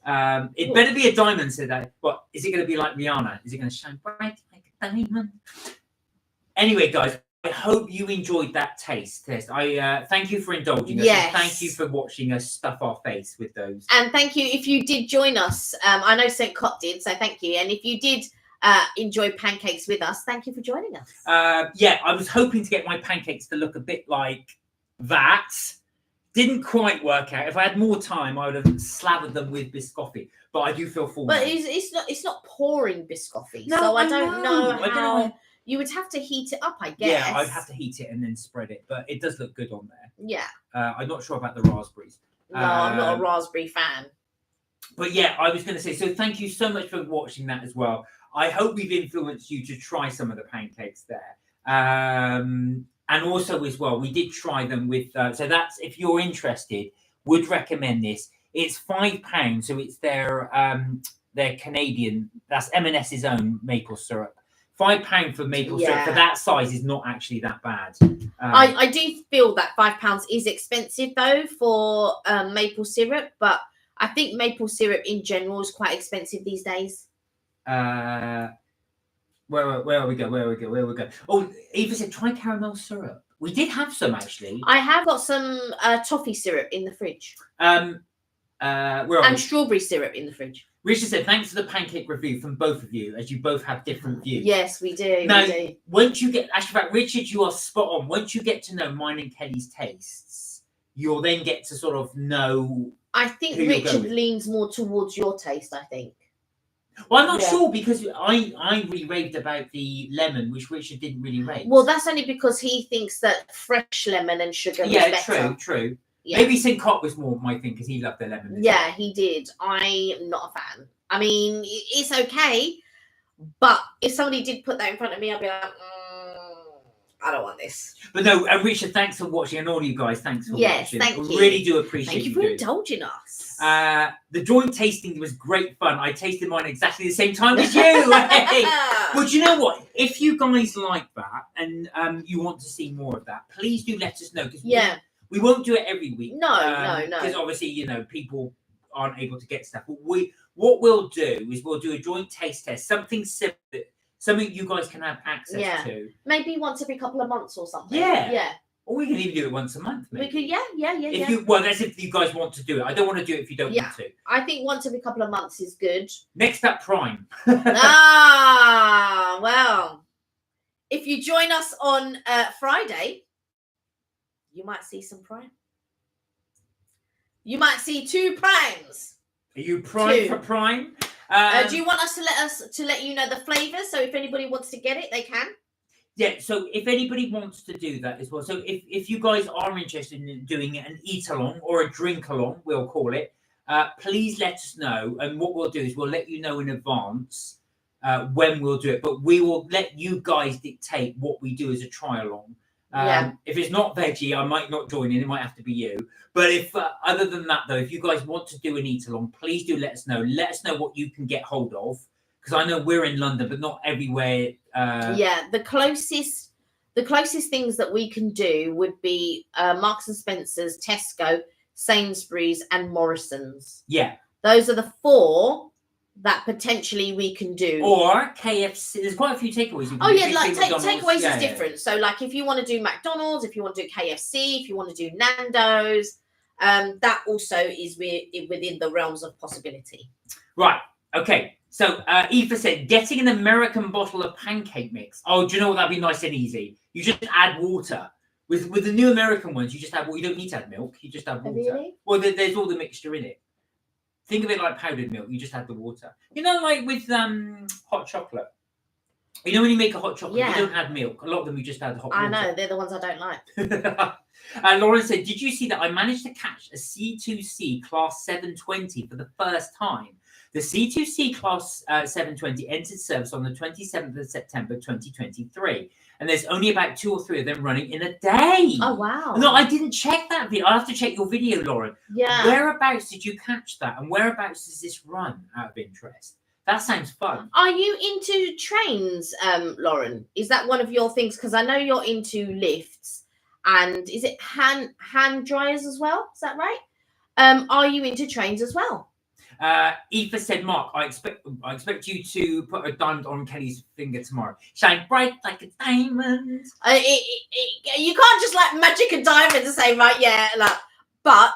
It better be a diamond, said that. But is it going to be like Rihanna? Is it going to shine bright like a diamond? Anyway, guys, I hope you enjoyed that taste test. I thank you for indulging us. Yes. And thank you for watching us stuff our face with those. And thank you if you did join us. I know St. Cott did, so thank you. And if you did enjoy pancakes with us, thank you for joining us. Yeah, I was hoping to get my pancakes to look a bit like that. Didn't quite work out. If I had more time, I would have slathered them with biscotti. But I do feel full. But it's not pouring biscotti. No, so I don't know how. I don't know. You would have to heat it up, I guess. Yeah, I'd have to heat it and then spread it. But it does look good on there. Yeah. I'm not sure about the raspberries. No, I'm not a raspberry fan. But yeah, I was going to say, so thank you so much for watching that as well. I hope we've influenced you to try some of the pancakes there. And also as well, we did try them with, so that's, if you're interested, would recommend this. It's £5, so it's their Canadian, that's M&S's own maple syrup. £5 for maple syrup for that size is not actually that bad. I do feel that £5 is expensive though for maple syrup, but I think maple syrup in general is quite expensive these days. Where we go? Oh, Eva said try caramel syrup. We did have some actually. I have got some toffee syrup in the fridge. And strawberry syrup in the fridge. Richard said, thanks for the pancake review from both of you, as you both have different views. Yes, we do. Now, once you get, actually, in fact, Richard, you are spot on. Once you get to know mine and Kelly's tastes, you'll then get to sort of know. I think Richard leans more towards your taste, I think. Well, I'm not sure because I really raved about the lemon, which Richard didn't really rate. Well, that's only because he thinks that fresh lemon and sugar is better. True. Yeah. Maybe St. Cott was more my thing because he loved the lemon. Yeah, he did. I'm not a fan. I mean, it's okay, but if somebody did put that in front of me, I'd be like, I don't want this. But no, Richard, thanks for watching, and all you guys, thanks for watching. Thank you. Really do appreciate Thank you you for doing indulging us. the joint tasting was great fun. I tasted mine exactly the same time as you. Hey. Well, do you know what? If you guys like that and you want to see more of that, please do let us know. Because we won't do it every week. No. Because obviously, you know, people aren't able to get stuff. But what we'll do is we'll do a joint taste test, something simple, something you guys can have access to. Maybe once every couple of months or something. Yeah. Or we can even do it once a month, maybe. We could, yeah. That's if you guys want to do it. I don't want to do it if you don't want to. I think once every couple of months is good. Next up, Prime. Well, if you join us on Friday, you might see some Prime. You might see 2 primes. Are you primed for Prime? Do you want us to let you know the flavors? So if anybody wants to get it, they can. Yeah, so if anybody wants to do that as well, so if you guys are interested in doing an eat along or a drink along, we'll call it, please let us know. And what we'll do is we'll let you know in advance when we'll do it, but we will let you guys dictate what we do as a try along. If it's not veggie, I might not join in. It might have to be you. But if other than that, though, if you guys want to do an eat along, please do let us know. Let us know what you can get hold of. Because I know we're in London, but not everywhere. The closest things that we can do would be Marks and Spencer's, Tesco, Sainsbury's, and Morrison's. Yeah, those are the 4 that potentially we can do. Or KFC. There's quite a few takeaways. Takeaways is different. So, like, if you want to do McDonald's, if you want to do KFC, if you want to do Nando's, that also is within the realms of possibility. Right. Okay. So Aoife said, getting an American bottle of pancake mix. Oh, do you know what? That'd be nice and easy. You just add water. With the new American ones, you just add water. You don't need to add milk. You just add water. Really? Well, there's all the mixture in it. Think of it like powdered milk. You just add the water. You know, like with hot chocolate. You know when you make a hot chocolate, you don't add milk. A lot of them you just add hot water. I know. They're the ones I don't like. Lauren said, did you see that I managed to catch a C2C Class 720 for the first time? The C2C Class 720 entered service on the 27th of September 2023. And there's only about 2 or 3 of them running in a day. Oh, wow. No, I didn't check that video. I'll have to check your video, Lauren. Yeah. Whereabouts did you catch that? And whereabouts does this run, out of interest? That sounds fun. Are you into trains, Lauren? Is that one of your things? Because I know you're into lifts. And is it hand dryers as well? Is that right? Are you into trains as well? Aoife said, Mark, I expect you to put a diamond on Kelly's finger tomorrow. Shine bright like a diamond. You can't just like magic a diamond to say, right, but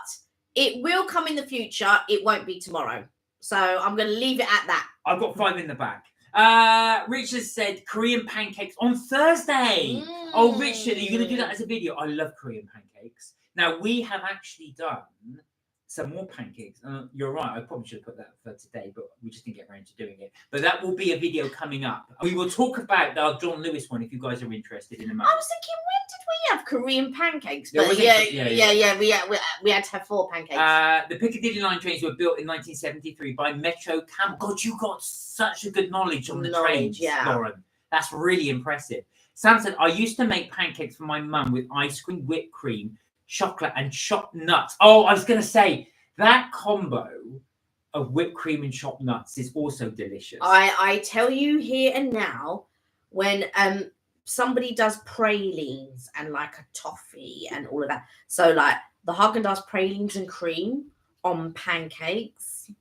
it will come in the future. It won't be tomorrow. So I'm going to leave it at that. I've got 5 in the bag. Richard said Korean pancakes on Thursday. Oh, Richard, are you going to do that as a video? I love Korean pancakes. Now, we have actually done some more pancakes. You're right. I probably should have put that for today, but we just didn't get around to doing it. But that will be a video coming up. We will talk about our John Lewis one if you guys are interested in a moment. I was thinking, when did we have Korean pancakes? But we had to have 4 pancakes. The Piccadilly line trains were built in 1973 by Metro Campbell. God, you got such a good knowledge on the trains, Lauren. That's really impressive. Sam said, I used to make pancakes for my mum with ice cream, whipped cream, chocolate and chopped nuts. Oh, I was going to say that combo of whipped cream and chopped nuts is also delicious. I tell you here and now, when somebody does pralines and like a toffee and all of that, so like the Haagen-Dazs pralines and cream on pancakes,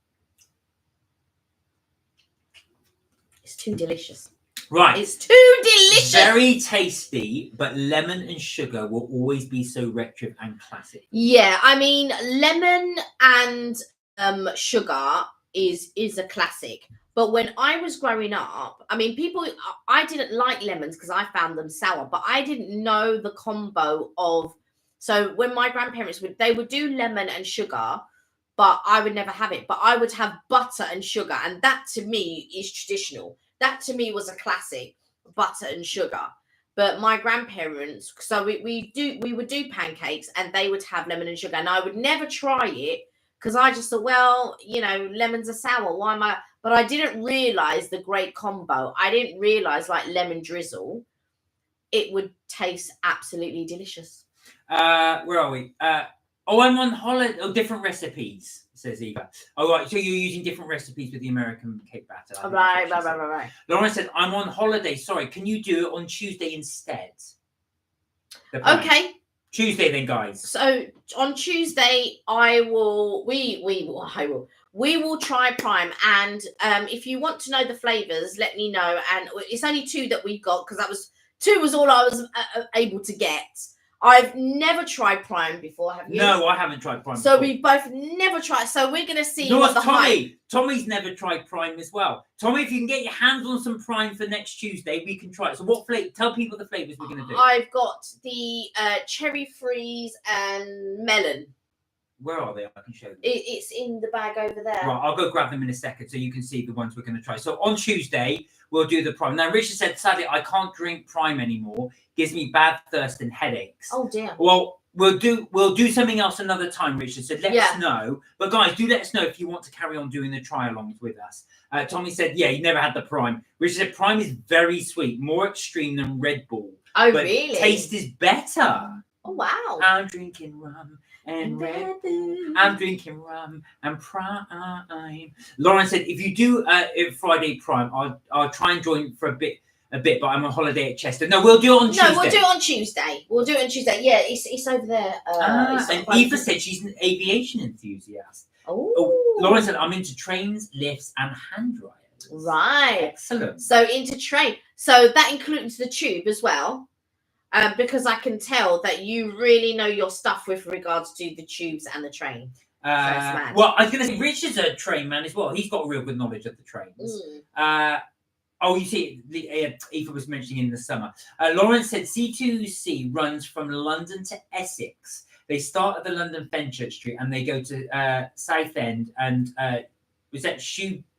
it's too delicious. Right. It's too delicious. Very tasty, but lemon and sugar will always be so retro and classic. Yeah, I mean, lemon and sugar is a classic. But when I was growing up, I mean, I didn't like lemons because I found them sour, but I didn't know the combo of, so when my grandparents they would do lemon and sugar, but I would never have it. But I would have butter and sugar, and that to me is traditional. That to me was a classic, butter and sugar. But my grandparents, so we would do pancakes and they would have lemon and sugar, and I would never try it because I just thought, well, you know, lemons are sour. Why am I? But I didn't realize the great combo. I didn't realize like lemon drizzle. it would taste absolutely delicious. Where are we? I'm on holiday. Oh, different recipes, says Eva. Oh, right. So you're using different recipes with the American cake batter. I think that's what she said. Right. Lauren said, I'm on holiday. Sorry, can you do it on Tuesday instead? The prime. Okay. Tuesday then, guys. So on Tuesday, we will try prime, and if you want to know the flavors, let me know. And it's only 2 that we got, because that was 2 was all I was able to get. I've never tried prime before, have you? No, I haven't tried prime So before. we both never tried. So we're going to see No, what the Tommy. hype. Tommy's never tried prime as well. Tommy, if you can get your hands on some prime for next Tuesday, we can try it. So what flavor? Tell people the flavors we're going to do. I've got the cherry freeze and melon. Where are they? I can show them. It's in the bag over there. Right, I'll go grab them in a second so you can see the ones we're going to try. So on Tuesday, we'll do the prime. Now, Richard said, sadly, I can't drink prime anymore. Gives me bad thirst and headaches. Oh, dear. Well, we'll do something else another time, Richard said. Let us know. But, guys, do let us know if you want to carry on doing the try-alongs with us. Tommy said, yeah, he never had the prime. Richard said, prime is very sweet, more extreme than Red Bull. Oh, but really? Taste is better. Oh, wow. I'm drinking rum and Red Bull. I'm drinking rum and prime. Lauren said, if you do Friday prime, I'll try and join for a bit, but I'm on holiday at Chester. No, we'll do it on Tuesday. No, we'll do it on Tuesday. We'll do it on Tuesday. Yeah, it's over there. And Eva said she's an aviation enthusiast. Oh, Lauren said, I'm into trains, lifts, and hand dryers. Right. Excellent. So into train. So that includes the tube as well. Because I can tell that you really know your stuff with regards to the tubes and the train. Well, I was going to say, Richard's a train man as well. He's got real good knowledge of the trains. You see, Eva was mentioning in the summer. Lauren said C2C runs from London to Essex. They start at the London Fenchurch Street and they go to Southend and was that Shoeburyness?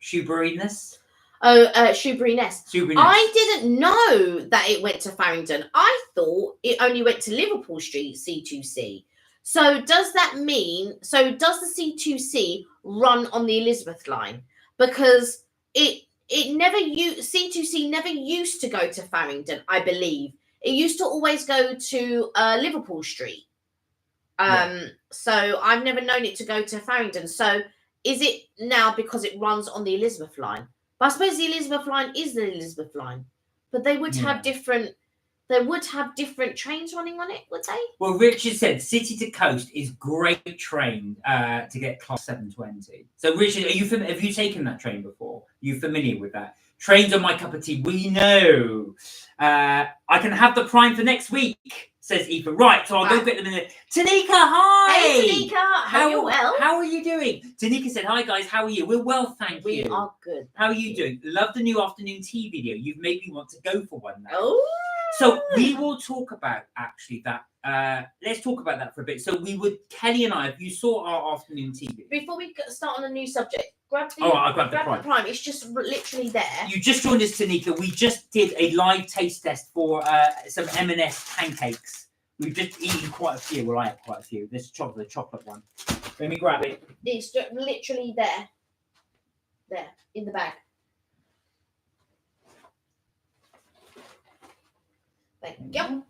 Shoeburyness. Shoeburyness. I didn't know that it went to Farringdon. I thought it only went to Liverpool Street, C2C. So does that mean, does the C2C run on the Elizabeth line? Because C2C never used to go to Farringdon, I believe. It used to always go to Liverpool Street. So I've never known it to go to Farringdon. So is it now because it runs on the Elizabeth line? But I suppose the Elizabeth line is the Elizabeth line, but they would have different. They would have different trains running on it, would they? Well, Richard said city to coast is great train to get class 720. So, Richard, have you taken that train before? Are you familiar with that? Trains are my cup of tea. We know. I can have the prime for next week, says Eva. Right, so I'll go get them in there. Tanika, hi! Hey, Tanika. How are you well? How are you doing? Tanika said, hi, guys. How are you? We're well, thank you. We are good. How are you doing? Love the new afternoon tea video. You've made me want to go for one now. Oh. So we will talk about, actually, that. Let's talk about that for a bit. So Kelly and I, if you saw our afternoon tea video. Before we start on a new subject, grab the prime. It's just literally there. You just joined us, Tanika. We just did a live taste test for some M&S pancakes. We've just eaten quite a few. Well, I had quite a few. This chocolate one. Let me grab it. It's just literally there. There, in the bag. Thank you.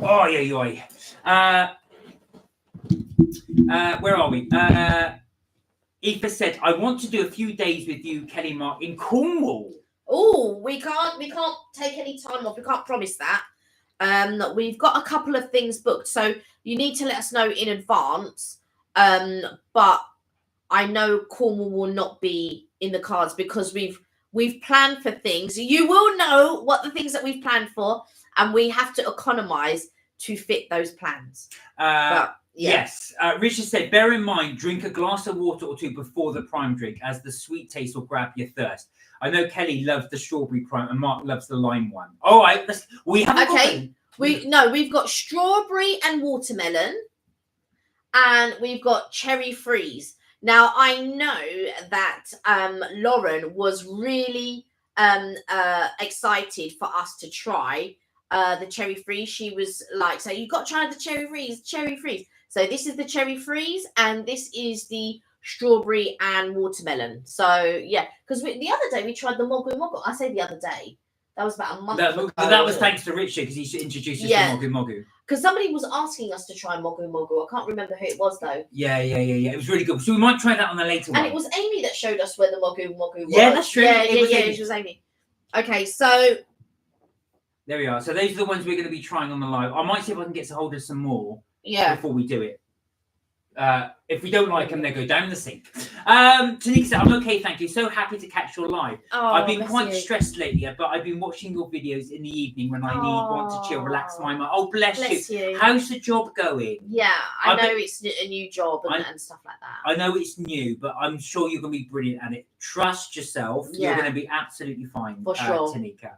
Oh, yeah. Where are we? Eva said, I want to do a few days with you, Kelly Mark, in Cornwall. Oh, we can't take any time off. We can't promise that. We've got a couple of things booked, so you need to let us know in advance. But I know Cornwall will not be in the cards because we've planned for things. You will know what the things that we've planned for, and we have to economize to fit those plans. Yes. Richard said, bear in mind, drink a glass of water or two before the prime drink, as the sweet taste will grab your thirst. I know Kelly loves the strawberry prime and Mark loves the lime one. All right, we have we've got strawberry and watermelon, and we've got cherry freeze. Now I know that Lauren was really excited for us to try the cherry freeze. She was like, so you got to try the cherry freeze. So this is the cherry freeze, and this is the strawberry and watermelon. So yeah, because the other day we tried the mogu mogu. I say the other day. That was about a month ago. That was thanks to Richard because he introduced us to mogu mogu. Because somebody was asking us to try mogu mogu. I can't remember who it was though. Yeah. It was really good. So we might try that on a later one. And it was Amy that showed us where the mogu mogu was. Yeah, that's true. It was Amy. Okay, so there we are. So those are the ones we're going to be trying on the live. I might see if I can get a hold of some more. Yeah. Before we do it. If we don't like them, they go down the sink. Tanika said, I'm okay, thank you. So happy to catch your live. I've been quite stressed lately, but I've been watching your videos in the evening when I want to chill, relax my mind. Oh, bless you. How's the job going? Yeah, I know it's a new job and stuff like that. I know it's new, but I'm sure you're going to be brilliant at it. Trust yourself. Yeah. You're going to be absolutely fine, for sure. Tanika.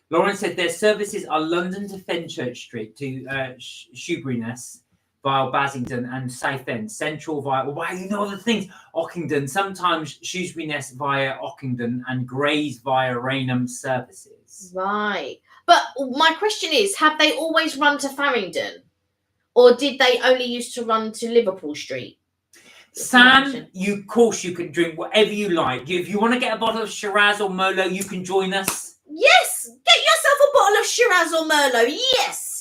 Lauren said their services are London to Fenchurch Street to Shoeburyness via Basington and Southend, Central via, wow, you know the things, Ockington, sometimes Shrewsbury-Ness via Ockington and Grays via Raynham services. Right. But my question is, have they always run to Farringdon? Or did they only used to run to Liverpool Street? Sam, of course you can drink whatever you like. If you want to get a bottle of Shiraz or Merlot, you can join us. Yes! Get yourself a bottle of Shiraz or Merlot, yes!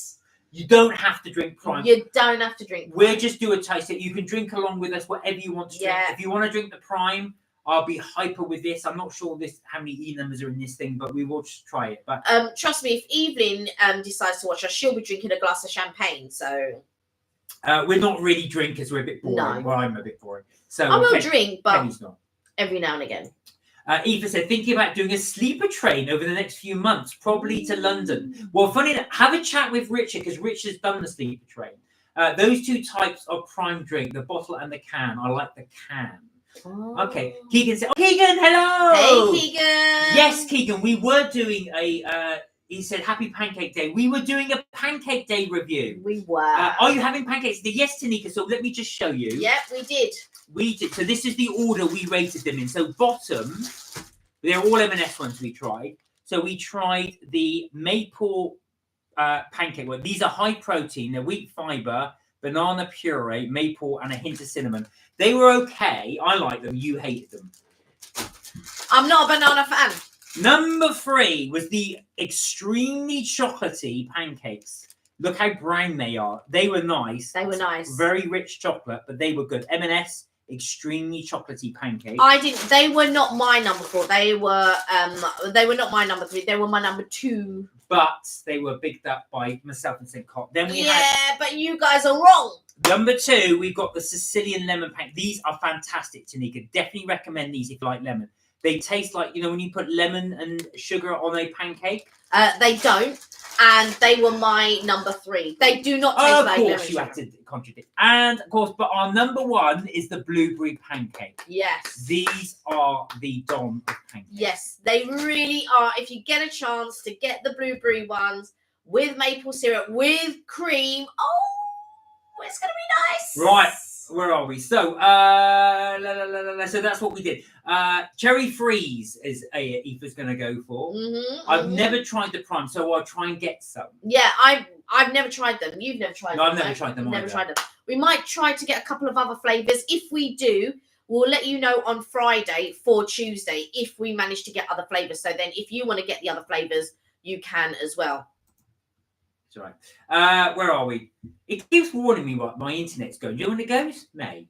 You don't have to drink Prime. You don't have to drink Prime. We'll just do a taste it. You can drink along with us, whatever you want to drink. If you want to drink the Prime, I'll be hyper with this. I'm not sure how many E numbers are in this thing, but we will just try it. But trust me, if Evelyn decides to watch us, she'll be drinking a glass of champagne. So we're not really drinkers. We're a bit boring. No. Well, I'm a bit boring. So I will drink, but Penny's not. Every now and again. Eva said, thinking about doing a sleeper train over the next few months, probably to London. Well, funny enough, have a chat with Richard because Richard's done the sleeper train. Those two types of prime drink, the bottle and the can. I like the can. Oh. Okay. Keegan said, Keegan, hello. Hey, Keegan. Yes, Keegan, we were doing he said, happy Pancake Day. We were doing a Pancake Day review. We were. Are you having pancakes? Yes, Tanika. So let me just show you. Yep, we did. We did. So this is the order we rated them in. So bottom, they're all M&S ones we tried. So we tried the maple pancake. Well, these are high protein. They're wheat fiber, banana puree, maple, and a hint of cinnamon. They were okay. I like them. You hated them. I'm not a banana fan. Number 3 was the extremely chocolatey pancakes. Look how brown they are. They were nice. They were nice. Very rich chocolate, but they were good. M&S extremely chocolatey pancakes. They were not my number 4. They were not my number 3. They were my number 2. But they were bigged up by myself and St. Cop. Then we had, but you guys are wrong. Number 2, we've got the Sicilian lemon pancake. These are fantastic, Tanika. Definitely recommend these if you like lemon. They taste like, when you put lemon and sugar on a pancake. They don't. And they were my number 3. They do not taste like lemon. Of course, you have to contradict. And, of course, but our number 1 is the blueberry pancake. Yes. These are the Dom of pancakes. Yes, they really are. If you get a chance to get the blueberry ones with maple syrup, with cream, it's going to be nice. Right. Where are we? So, so that's what we did. Cherry freeze is Aoife's going to go for. I've never tried the prime, so I'll try and get some. Yeah, I've never tried them. You've never tried them. No, I've never tried them. Never tried them. We might try to get a couple of other flavours. If we do, we'll let you know on Friday for Tuesday if we manage to get other flavours. So then, if you want to get the other flavours, you can as well. That's right. Where are we? It keeps warning me what my internet's going. Do you know when it goes? May.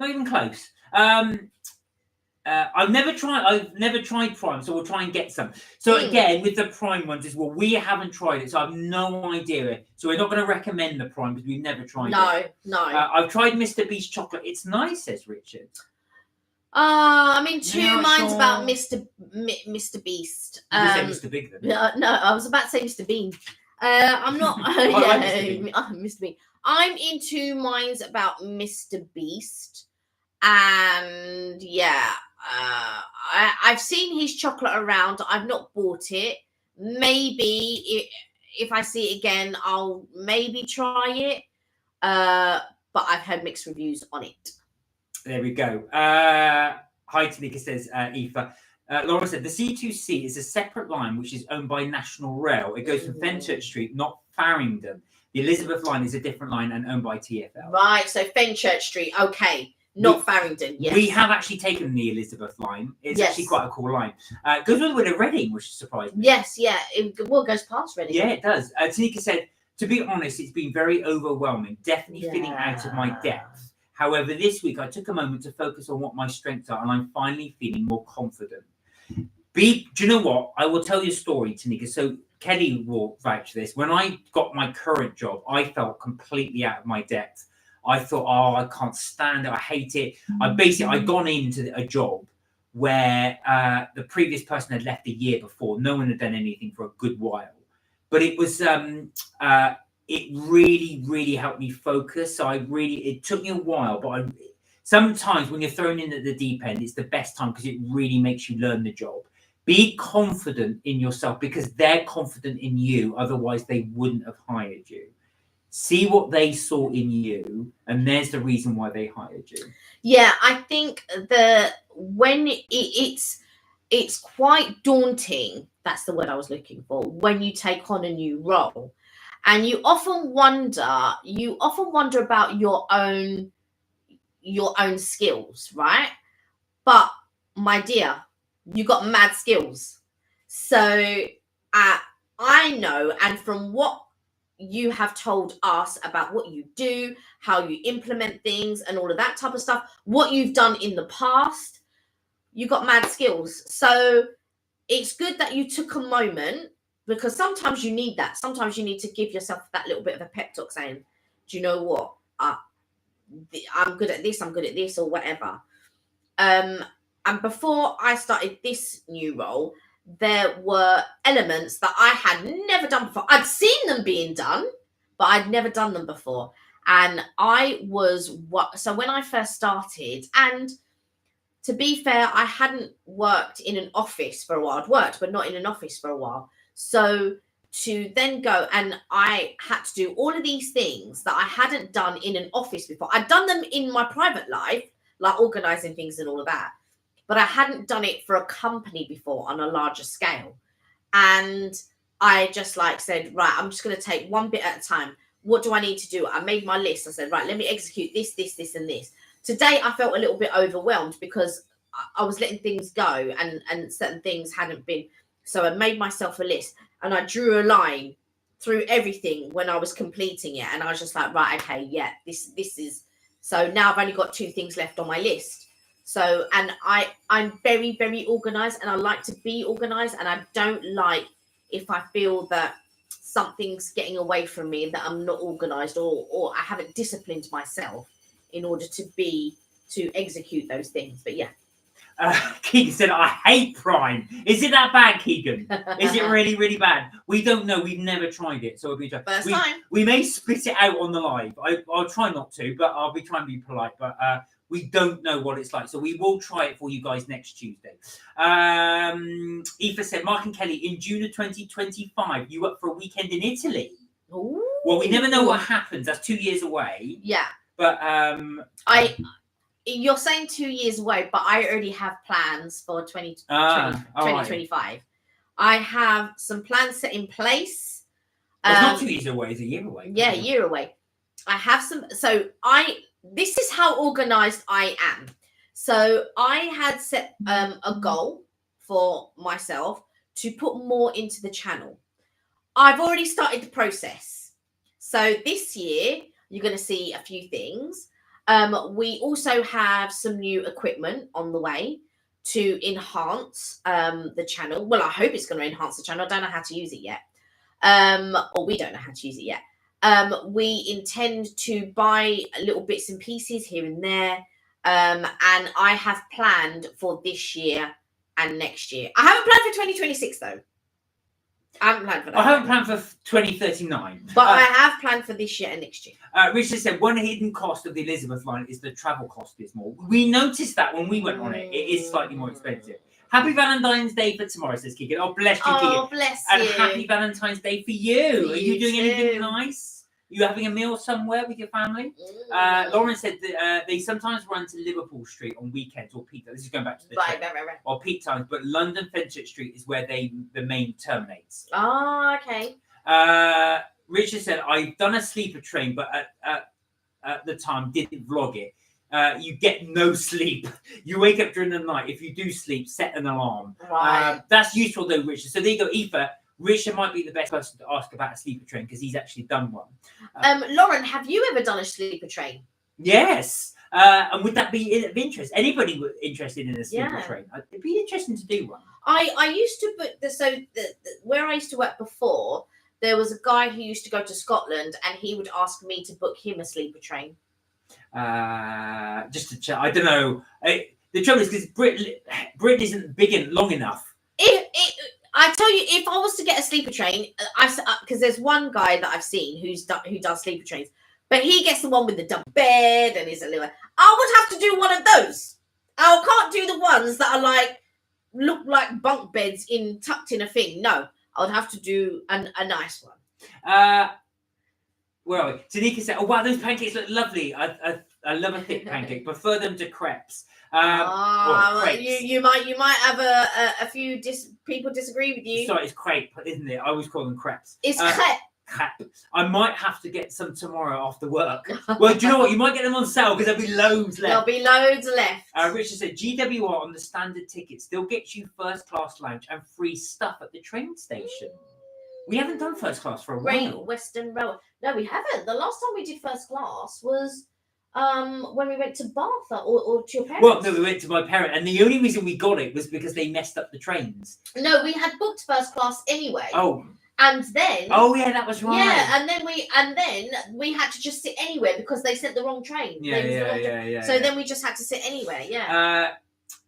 Not even close. I've never tried Prime, so we'll try and get some. So again, with the Prime ones as well, we haven't tried it, so I have no idea. So we're not going to recommend the Prime because we've never tried it. No. I've tried Mr. Beast chocolate. It's nice, says Richard. I'm in two minds about Mr. Beast. You said Mr. Big then? No, I was about to say Mr. Bean. I'm not. Mr. Bean. I'm in two minds about Mr. Beast, and I've seen his chocolate around. I've not bought it. Maybe if I see it again, I'll maybe try it. But I've heard mixed reviews on it. There we go. Hi, Tanika, says Aoife. Laura said, the C2C is a separate line which is owned by National Rail. It goes from Fenchurch Street, not Farringdon. The Elizabeth line is a different line and owned by TfL. Right, so Fenchurch Street. Okay. Not Farringdon, yes. We have actually taken the Elizabeth line. It's actually quite a cool line. Goes all the way to Reading, which surprised me. Yes, yeah. It goes past Reading. Yeah, it does. Tanika said, to be honest, it's been very overwhelming. Definitely feeling out of my depth. However, this week I took a moment to focus on what my strengths are, and I'm finally feeling more confident. Do you know what? I will tell you a story, Tanika. So Kelly will vouch for this. When I got my current job, I felt completely out of my depth. I thought, oh, I can't stand it. I hate it. I'd gone into a job where the previous person had left a year before. No one had done anything for a good while. But it was, it really, really helped me focus. So it took me a while, but sometimes when you're thrown in at the deep end, it's the best time because it really makes you learn the job. Be confident in yourself because they're confident in you. Otherwise, they wouldn't have hired you. See what they saw in you, and there's the reason why they hired you. Yeah, I think when it's quite daunting. That's the word I was looking for. When you take on a new role, and you often wonder about your own skills, right? But my dear, you got mad skills. So I know, and from what you have told us about what you do, how you implement things and all of that type of stuff, what you've done in the past, you got mad skills. So it's good that you took a moment, because sometimes you need that. Sometimes you need to give yourself that little bit of a pep talk saying, do you know what? I'm good at this, or whatever. And before I started this new role, there were elements that I had never done before. I'd seen them being done, but I'd never done them before. And so when I first started, and to be fair, I hadn't worked in an office for a while. I'd worked, but not in an office for a while. So to then go, and I had to do all of these things that I hadn't done in an office before. I'd done them in my private life, like organizing things and all of that. But I hadn't done it for a company before on a larger scale. And I just said, right, I'm just going to take one bit at a time. What do I need to do? I made my list. I said, right, let me execute this, and this. Today, I felt a little bit overwhelmed because I was letting things go and certain things hadn't been. So I made myself a list and I drew a line through everything when I was completing it. And I was just like, right, okay, yeah, this is. So now I've only got 2 things left on my list. So, and I'm very, very organized, and I like to be organized, and I don't like if I feel that something's getting away from me, that I'm not organized or I haven't disciplined myself in order to execute those things. But yeah. Keegan said, I hate Prime. Is it that bad, Keegan? Is it really, really bad? We don't know. We've never tried it. So it'll be first time. We may spit it out on the live. I'll try not to, but I'll be trying to be polite. But we don't know what it's like. So we will try it for you guys next Tuesday. Aoife said, Mark and Kelly, in June of 2025, you up for a weekend in Italy? Ooh. Well, we never know what happens. That's 2 years away. Yeah. But you're saying 2 years away, but I already have plans for 2025. Right. I have some plans set in place. Well, it's not 2 years away, it's a year away. Yeah, a year away. I have some. So this is how organized I am. So I had set a goal for myself to put more into the channel. I've already started the process. So this year, you're going to see a few things. We also have some new equipment on the way to enhance the channel. Well, I hope it's going to enhance the channel. I don't know how to use it yet. Or we don't know how to use it yet. We intend to buy little bits and pieces here and there. And I have planned for this year and next year. I haven't planned for 2026 though. I haven't planned for that. I haven't planned for 2039. But I have planned for this year and next year. Richard said, one hidden cost of the Elizabeth line is the travel cost is more. We noticed that when we went on it. It is slightly more expensive. Happy Valentine's Day for tomorrow, says Keegan. Oh, bless you, Keegan. Oh, bless you. And happy Valentine's Day for you. Are you doing anything nice? Are you having a meal somewhere with your family? Lauren said that they sometimes run to Liverpool Street on weekends or peak. This is going back to the right. Or peak times, but London Fenchurch Street is where the main terminates. Oh, okay. Richard said, I've done a sleeper train, but at the time didn't vlog it. you get no sleep. You wake up during the night. If you do sleep, set an alarm. Right. That's useful though, Richard. So there you go, Aoife. Richard might be the best person to ask about a sleeper train because he's actually done one. Lauren, have you ever done a sleeper train? Yes. And would that be of interest? Anybody interested in a sleeper train? It'd be interesting to do one. I used to book where I used to work before, there was a guy who used to go to Scotland and he would ask me to book him a sleeper train. Just to check. I don't know. The trouble is because Britain isn't big and long enough. I tell you, if I was to get a sleeper train, because there's one guy that I've seen who does sleeper trains, but he gets the one with the double bed and is a little. I would have to do one of those. I can't do the ones that are like look like bunk beds tucked in a thing. No, I would have to do a nice one. Where are we? Tanika said, "Oh wow, those pancakes look lovely. I love a thick pancake. Prefer them to crepes." You might have a few people disagree with you. Sorry, it's crepe, isn't it? I always call them crepes. It's crepe. Crepe. I might have to get some tomorrow after work. Well, do you know what? You might get them on sale because there'll be loads left. There'll be loads left. Richard said, GWR on the standard ticket still gets you first class lounge and free stuff at the train station. We haven't done first class for a while. Great Western Railway. No, we haven't. The last time we did first class was when we went to Bath or to your parents. Well, no, we went to my parents, and the only reason we got it was because they messed up the trains. No, we had booked first class anyway. Oh. And then. Oh yeah, that was right. Yeah, and then we had to just sit anywhere because they sent the wrong train. Yeah. So then we just had to sit anywhere. Yeah.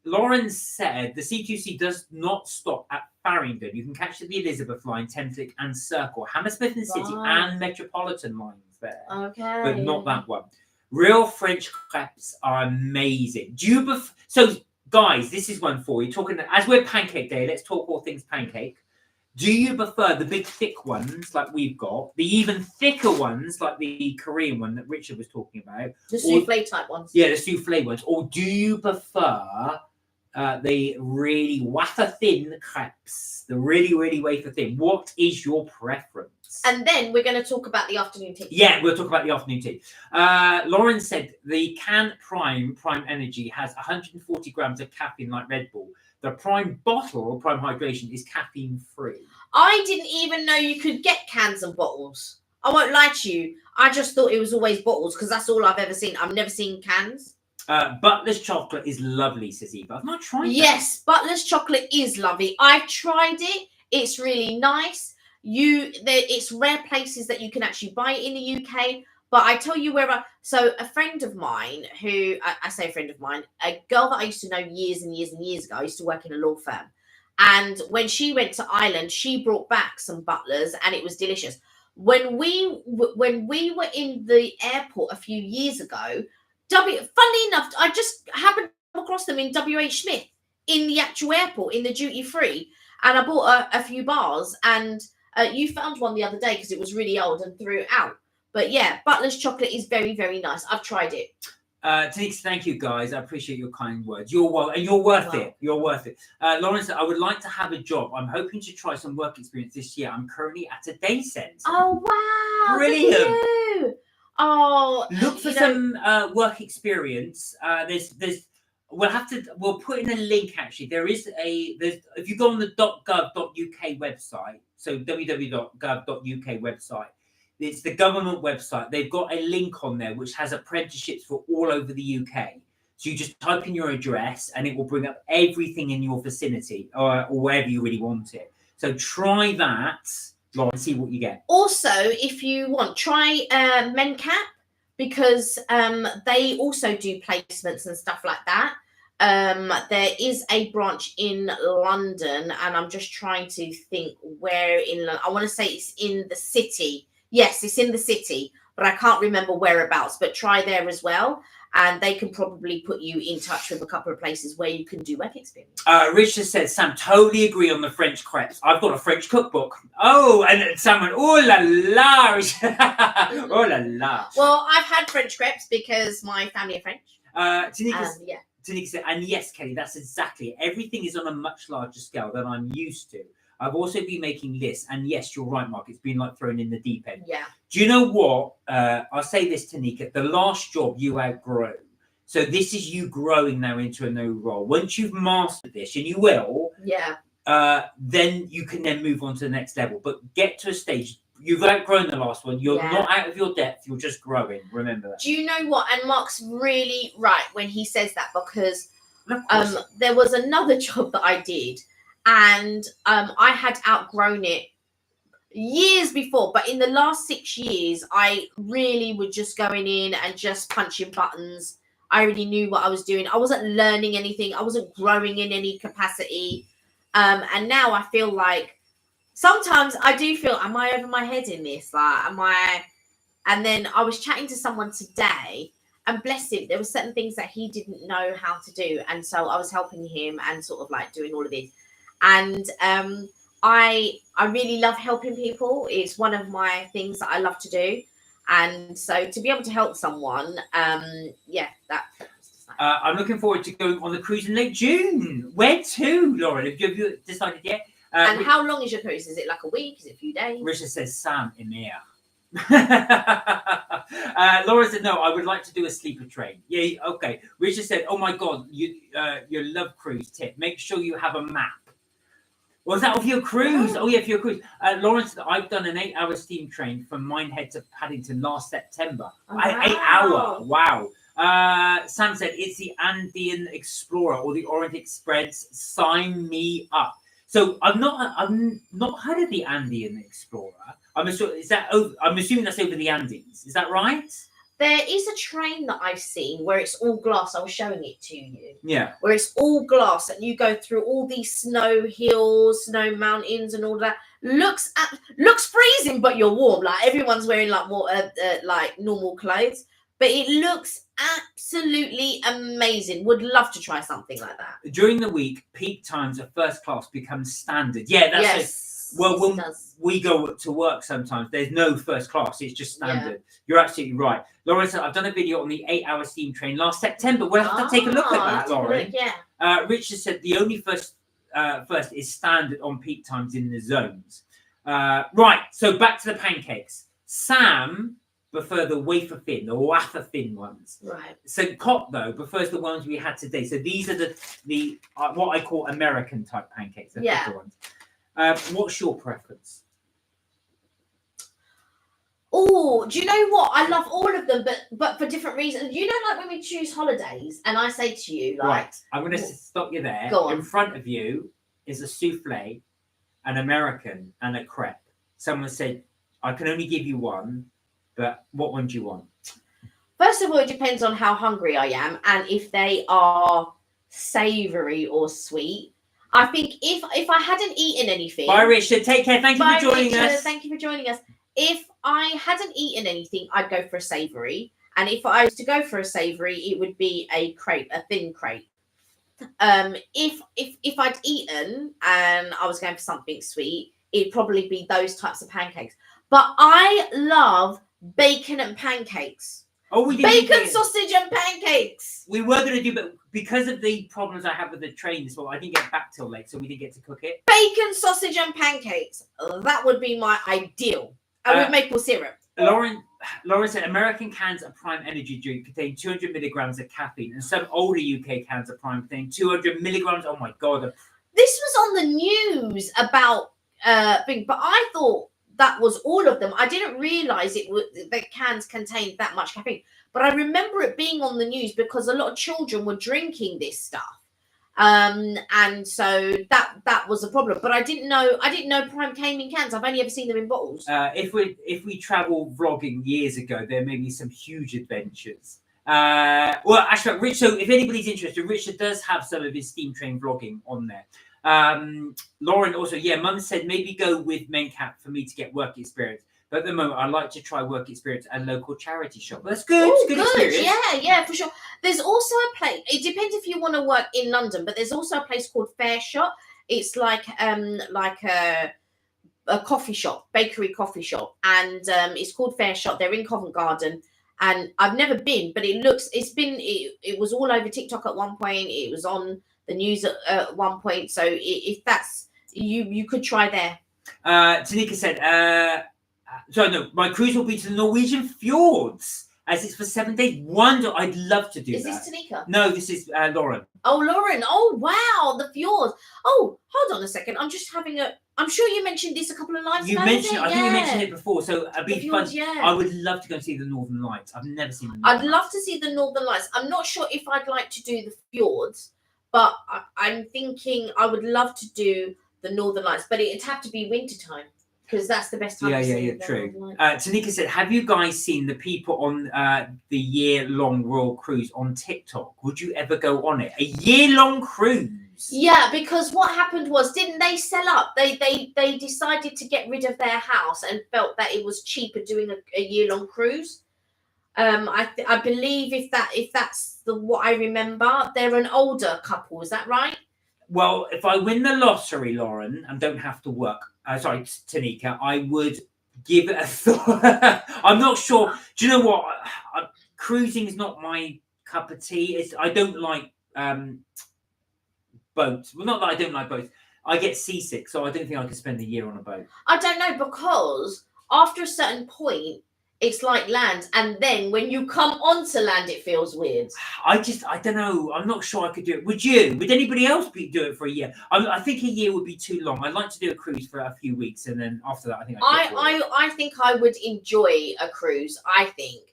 Lauren said the CQC does not stop at Farringdon. You can catch the Elizabeth line, Thameslink and Circle, Hammersmith and City and Metropolitan lines there. Okay. But not that one. Real French crepes are amazing. Do you so guys, this is one for you. Talking as we're Pancake Day, let's talk all things pancake. Do you prefer the big thick ones like we've got, the even thicker ones like the Korean one that Richard was talking about? The souffle type ones. Yeah, the souffle ones. Or do you prefer the really wafer thin crepes? The really wafer thin. What is your preference? And then we're going to talk about the afternoon tea. Yeah, we'll talk about the afternoon tea. Lauren said the can Prime Energy has 140 grams of caffeine like Red Bull. The Prime bottle or Prime Hydration is caffeine free. I didn't even know you could get cans and bottles. I won't lie to you. I just thought it was always bottles because that's all I've ever seen. I've never seen cans. Butler's chocolate is lovely, says Eva. I've not tried that. Yes, Butler's chocolate is lovely. I've tried it. It's really nice. It's rare places that you can actually buy it in the UK. But I tell you so a friend of mine who, I say a friend of mine, a girl that I used to know years and years and years ago, I used to work in a law firm. And when she went to Ireland, she brought back some Butlers and it was delicious. When we were in the airport a few years ago, funnily enough, I just happened to come across them in WH Smith in the actual airport, in the duty free. And I bought a few bars and you found one the other day because it was really old and threw it out. But yeah, Butler's chocolate is very, very nice. I've tried it. Denise, thank you, guys. I appreciate your kind words. You're worth it. You're worth it. Lauren said, I would like to have a job. I'm hoping to try some work experience this year. I'm currently at a day centre. Oh, wow. Brilliant. Oh, look for some work experience. We'll put in a link actually. If you go on the .gov.uk website, so www.gov.uk website, it's the government website. They've got a link on there which has apprenticeships for all over the UK. So you just type in your address and it will bring up everything in your vicinity or wherever you really want it. So try that, Lauren, and see what you get. Also, if you want, try MenCap because they also do placements and stuff like that. There is a branch in London and I'm just trying to think where in London. I want to say it's in the city. Yes, it's in the city, but I can't remember whereabouts. But try there as well, and they can probably put you in touch with a couple of places where you can do work experience. Richard said, Sam, totally agree on the French crepes. I've got a French cookbook. Oh, and Sam went, oh la la. Oh la la. Well, I've had French crepes because my family are French. Tanika said, and yes, Kelly, that's exactly it. Everything is on a much larger scale than I'm used to. I've also been making lists, and yes, you're right, Mark. It's been like thrown in the deep end. Yeah. Do you know what? I'll say this, Tanika. The last job you outgrew, So this is you growing now into a new role. Once you've mastered this, and you will, then you can then move on to the next level. But get to a stage. You've outgrown the last one. You're not out of your depth. You're just growing. Remember that. Do you know what? And Mark's really right when he says that, because there was another job that I did, and I had outgrown it years before, but in the last 6 years, I really was just going in and just punching buttons. I already knew what I was doing. I wasn't learning anything. I wasn't growing in any capacity. And now I feel like sometimes I do feel, am I over my head in this? Like, am I? And then I was chatting to someone today, and bless him, there were certain things that he didn't know how to do. And so I was helping him and sort of like doing all of this. And I really love helping people. It's one of my things that I love to do. And so to be able to help someone, I'm looking forward to going on the cruise in late June. Where to, Lauren? Have you decided yet? And how long is your cruise? Is it like a week? Is it a few days? Richard says Sam in the air. Laura said, no, I would like to do a sleeper train. Yeah, okay. Richard said, oh my God, your love cruise tip. Make sure you have a map. Was that for your cruise? Oh, yeah, for your cruise. Lauren said, I've done an 8-hour steam train from Minehead to Paddington last September. Oh, wow. 8 hour. Wow. Sam said, it's the Andean Explorer or the Orient Express. Sign me up. So I've not heard of the Andean Explorer. I'm assuming that's over the Andes. Is that right? There is a train that I've seen where it's all glass. I was showing it to you. Yeah. Where it's all glass and you go through all these snow hills, snow mountains, and all that. Looks freezing, but you're warm. Like everyone's wearing like more like normal clothes, but it looks absolutely amazing. Would love to try something like that. During the week, peak times of first class becomes standard. Yeah, that's yes. Well, when we go to work sometimes, there's no first class. It's just standard. Yeah. You're absolutely right. Lauren said, I've done a video on the 8-hour steam train last September. We'll have to take a look at that, Lauren. Yeah. Richard said the only first is standard on peak times in the zones. Right, so back to the pancakes. Sam prefer the wafer thin, the wafer thin ones. Right. St. Cot, though, prefers the ones we had today. So these are the what I call American type pancakes. The thicker ones. What's your preference? Oh, do you know what? I love all of them, but for different reasons. You know, like when we choose holidays, and I say to you, like, right, I'm going to stop you there. Go on. In front of you is a souffle, an American, and a crepe. Someone said, I can only give you one, but what one do you want? First of all, it depends on how hungry I am, and if they are savoury or sweet. I think if I hadn't eaten anything. Bye, Richard. Take care. Thank you for joining us. Thank you for joining us. If I hadn't eaten anything, I'd go for a savoury. And if I was to go for a savoury, it would be a crepe, a thin crepe. If I'd eaten and I was going for something sweet, it'd probably be those types of pancakes. But I love bacon and pancakes. Oh, we did bacon, sausage, and pancakes. We were going to do, but because of the problems I have with the train as well, I didn't get back till late, so we didn't get to cook it. Bacon, sausage, and pancakes. That would be my ideal. And with maple syrup. Lauren said American cans of Prime Energy drink contain 200 milligrams of caffeine, and some older UK cans of Prime contain 200 milligrams. Oh my God! This was on the news about thing, but I thought that was all of them. I didn't realize the cans contained that much caffeine, but I remember it being on the news because a lot of children were drinking this stuff, and so that was a problem. But I didn't know Prime came in cans. I've only ever seen them in bottles. If we travel vlogging years ago, there may be some huge adventures. Well, actually, Rich. So if anybody's interested, Richard does have some of his steam train vlogging on there. Lauren also, Mum said maybe go with Mencap for me to get work experience. But at the moment, I'd like to try work experience at a local charity shop. That's good. Ooh, good experience. Yeah, for sure. There's also a place. It depends if you want to work in London, but there's also a place called Fair Shop. It's like a coffee shop, bakery coffee shop, and it's called Fair Shop. They're in Covent Garden. And I've never been, but it was all over TikTok at one point. It was on the news at one point. So if that's you could try there. Tanika said, my cruise will be to the Norwegian fjords. as it's for 7 days. Wonder, I'd love to do Is that. this Tanika? No, this is Lauren. Oh, Lauren. Oh, wow. The fjords. Oh, hold on a second. I'm just having a. I'm sure you mentioned this a couple of nights You ago. mentioned, I think you Yeah. mentioned it before, so it'd be The fun. fjords, yeah. I would love to go and see the Northern Lights. I've never seen them. I'd love to see the Northern Lights. I'm not sure if I'd like to do the fjords, but I'm thinking I would love to do the Northern Lights, but it'd have to be wintertime because that's the best time to see the True. Northern Lights. Tanika said, have you guys seen the people on the year-long Royal Cruise on TikTok? Would you ever go on it? A year-long cruise? Yeah, because what happened was, didn't they sell up? They decided to get rid of their house and felt that it was cheaper doing a year-long cruise. I believe if that's what I remember, they're an older couple. Is that right? Well, if I win the lottery, Lauren, and don't have to work, sorry, Tanika, I would give it a thought. I'm not sure. Do you know what? Cruising is not my cup of tea. I don't like boats. Well, not that I don't like boats. I get seasick, so I don't think I could spend a year on a boat. I don't know, because after a certain point, it's like land, and then when you come onto land, it feels weird. I don't know. I'm not sure I could do it. Would you? Would anybody else do it for a year? I think a year would be too long. I'd like to do a cruise for a few weeks, and then after that, I think I think I would enjoy a cruise. I think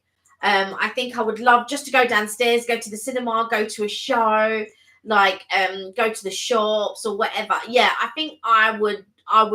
I would love just to go downstairs, go to the cinema, go to a show, like go to the shops or whatever. Yeah, I think I would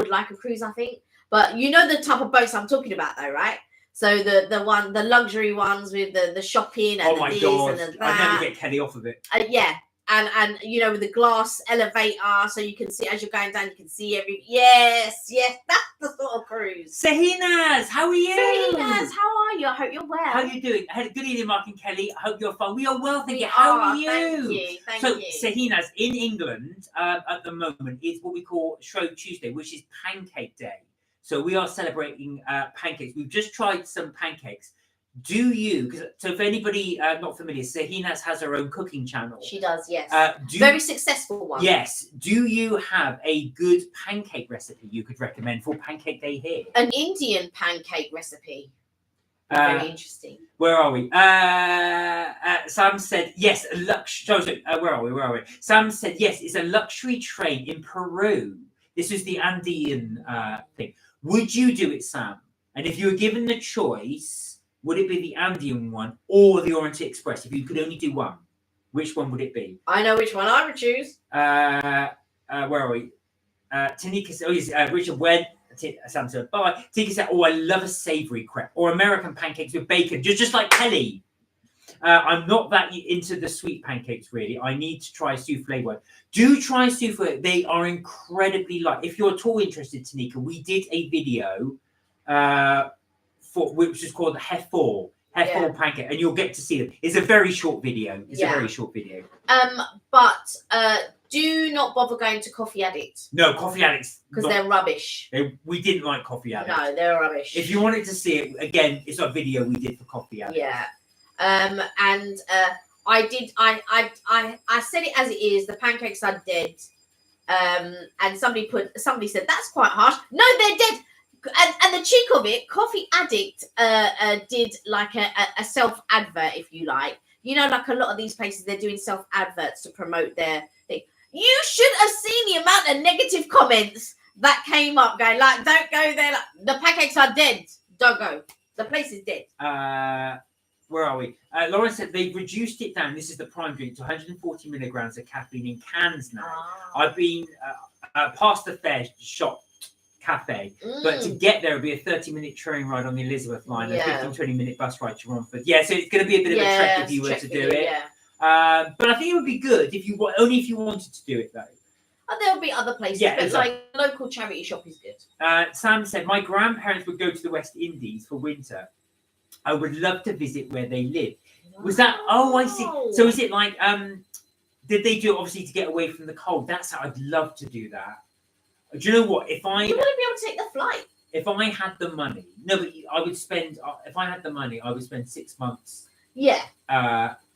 like a cruise, I think. But you know the type of boats I'm talking about though, right? So the luxury ones with the shopping and oh my this God, and that. I'd never get Kelly off of it. Yeah. And you know, with the glass elevator, so you can see as you're going down, you can see yes, that's the sort of cruise. Sahinas, how are you? Sahinas, how are you? I hope you're well. How are you doing? Good evening, Mark and Kelly. I hope you're fine. We are well, thank you. We How are, are you? Thank So you. Sahinas in England at the moment is what we call Shrove Tuesday, which is Pancake Day. So we are celebrating pancakes. We've just tried some pancakes. So if anybody not familiar, Sahinas has her own cooking channel. She does, yes. Very successful one. Yes. Do you have a good pancake recipe you could recommend for Pancake Day here? An Indian pancake recipe. Very interesting. Where are we? Sam said yes. Where are we? Sam said yes. It's a luxury train in Peru. This is the Andean thing. Would you do it, Sam? And if you were given the choice, would it be the Andean one or the Orient Express? If you could only do one, which one would it be? I know which one I would choose. Where are we? Tanika said, Richard, when? Sam said, bye. Tanika said, I love a savoury crepe or American pancakes with bacon, just like Kelly. I'm not that into the sweet pancakes, really. I need to try souffle one. Do try souffle. They are incredibly light. If you're at all interested, Tanika, we did a video which is called Heffal pancake, and you'll get to see them. It's a very short video. But do not bother going to Coffee Addict. No, Coffee Addicts. Because they're rubbish. We didn't like Coffee Addicts. No, they're rubbish. If you wanted to see it, again, it's a video we did for Coffee Addicts. Yeah. And I said it as it is. The pancakes are dead. And somebody said that's quite harsh. No, they're dead. And the cheek of it, Coffee Addict did like a self advert, if you like. You know, like a lot of these places, they're doing self adverts to promote their thing. You should have seen the amount of negative comments that came up, going like, "Don't go there. Like, the pancakes are dead. Don't go. The place is dead." Where are we? Lauren said they've reduced it down. This is the prime drink to 140 milligrams of caffeine in cans now. I've been past the fair shop cafe, but to get there would be a 30-minute train ride on the Elizabeth line, a 15-20-minute bus ride to Romford. Yeah, so it's going to be a bit of a trek if you were to do it. Yeah. But I think it would be good only if you wanted to do it though. There'll be other places, but exactly. Like local charity shop is good. Sam said my grandparents would go to the West Indies for winter. I would love to visit where they live. Was that? Oh, I see. So is it like? Did they do it obviously to get away from the cold? That's how I'd love to do that. Do you know what? You wouldn't be able to take the flight. If I had the money, no, but I would spend. If I had the money, I would spend 6 months. Yeah.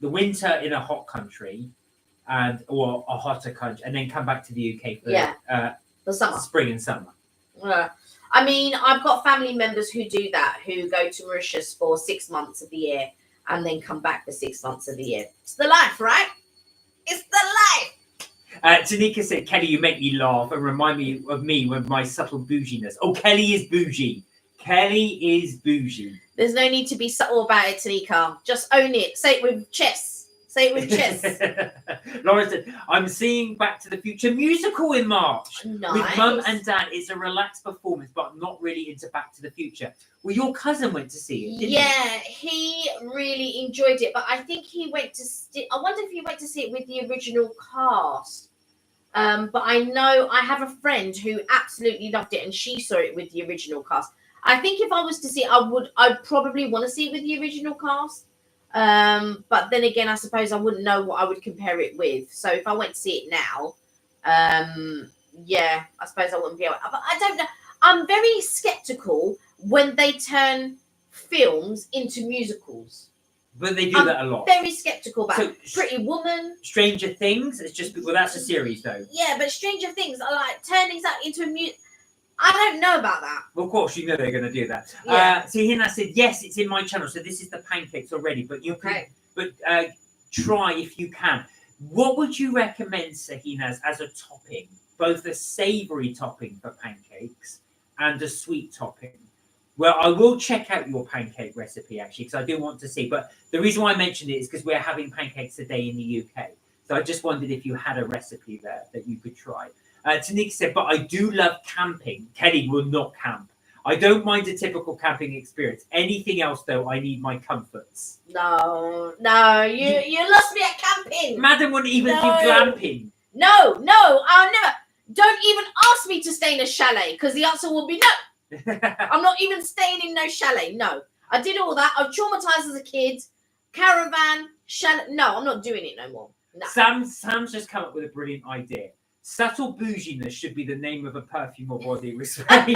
The winter in a hot country, or a hotter country, and then come back to the UK for the summer, spring and summer. I mean, I've got family members who do that, who go to Mauritius for 6 months of the year, and then come back for 6 months of the year. It's the life, right? It's the life. Tanika said, Kelly, you make me laugh and remind me of me with my subtle bouginess. Oh, Kelly is bougie. Kelly is bougie. There's no need to be subtle about it, Tanika. Just own it. Say it with chest. Say it with chest. Laura said, I'm seeing Back to the Future musical in March. Nice. With mum and dad. It's a relaxed performance, but I'm not really into Back to the Future. Well, your cousin went to see it, didn't he really enjoyed it, but I think he went to I wonder if he went to see it with the original cast. But I know I have a friend who absolutely loved it, and she saw it with the original cast. I think if I was to see it, I'd probably want to see it with the original cast. But then again, I suppose I wouldn't know what I would compare it with. So if I went to see it now, yeah, I suppose I wouldn't be able. But I don't know. I'm very skeptical when they turn films into musicals. But they do that a lot. Very skeptical about So, Pretty Woman. Stranger Things. It's just that's a series though. Yeah, but Stranger Things are like turning that into a I don't know about that. Well, of course, you know they're going to do that. Yeah. So Hina said, yes, it's in my channel. So this is the pancakes already, but you can, try if you can. What would you recommend, Sahinas, as a topping? Both a savoury topping for pancakes and a sweet topping. Well, I will check out your pancake recipe, actually, because I do want to see. But the reason why I mentioned it is because we're having pancakes today in the UK. So I just wondered if you had a recipe there that you could try. Tanika said, but I do love camping. Kelly will not camp. I don't mind a typical camping experience. Anything else, though, I need my comforts. No, you lost me at camping. Madam wouldn't even do glamping. No, I'll never. Don't even ask me to stay in a chalet, because the answer will be no. I'm not even staying in no chalet. No, I did all that. I was traumatized as a kid. Caravan, chalet. No, I'm not doing it no more. No. Sam's just come up with a brilliant idea. Subtle bouginess should be the name of a perfume or body spray.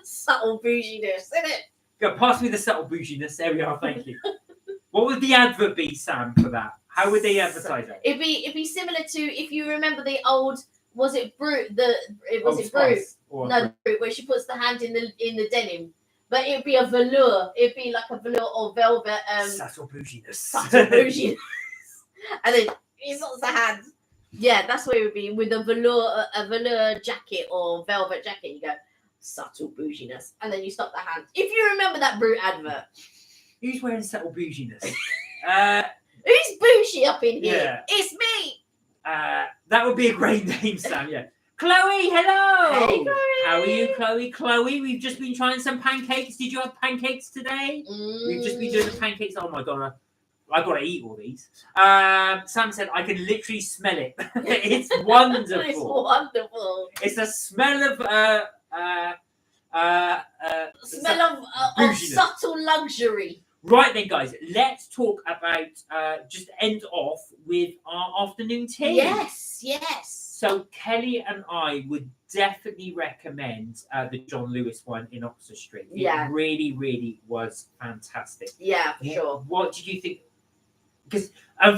Subtle bouginess, isn't it? Go, pass me the subtle bouginess. There we are. Thank you. What would the advert be, Sam, for that? How would they advertise it? It'd be similar to, if you remember the old, was it Brute? Brute? No, Brute, where she puts the hand in the denim. But it'd be a velour. It'd be like a velour or velvet. Subtle bouginess. Subtle bouginess. And then he puts the hand. Yeah, that's what it would be, with a velour jacket or velvet jacket. You go, subtle bouginess, and then you stop the hand. If you remember that Brute advert. Who's wearing subtle bouginess? Who's bougie up in here? Yeah. It's me. That would be a great name, Sam. Yeah. Chloe, hello. Hey, Chloe. How are you, Chloe? Chloe, we've just been trying some pancakes. Did you have pancakes today? We've just been doing the pancakes. Oh my god. I gotta eat all these. Sam said, I can literally smell it. It's wonderful. It's wonderful. It's a smell of of subtle luxury. Right then, guys, let's talk about just end off with our afternoon tea. Yes. So Kelly and I would definitely recommend the John Lewis one in Oxford Street. It really, really was fantastic. Yeah, for sure. What did you think? Because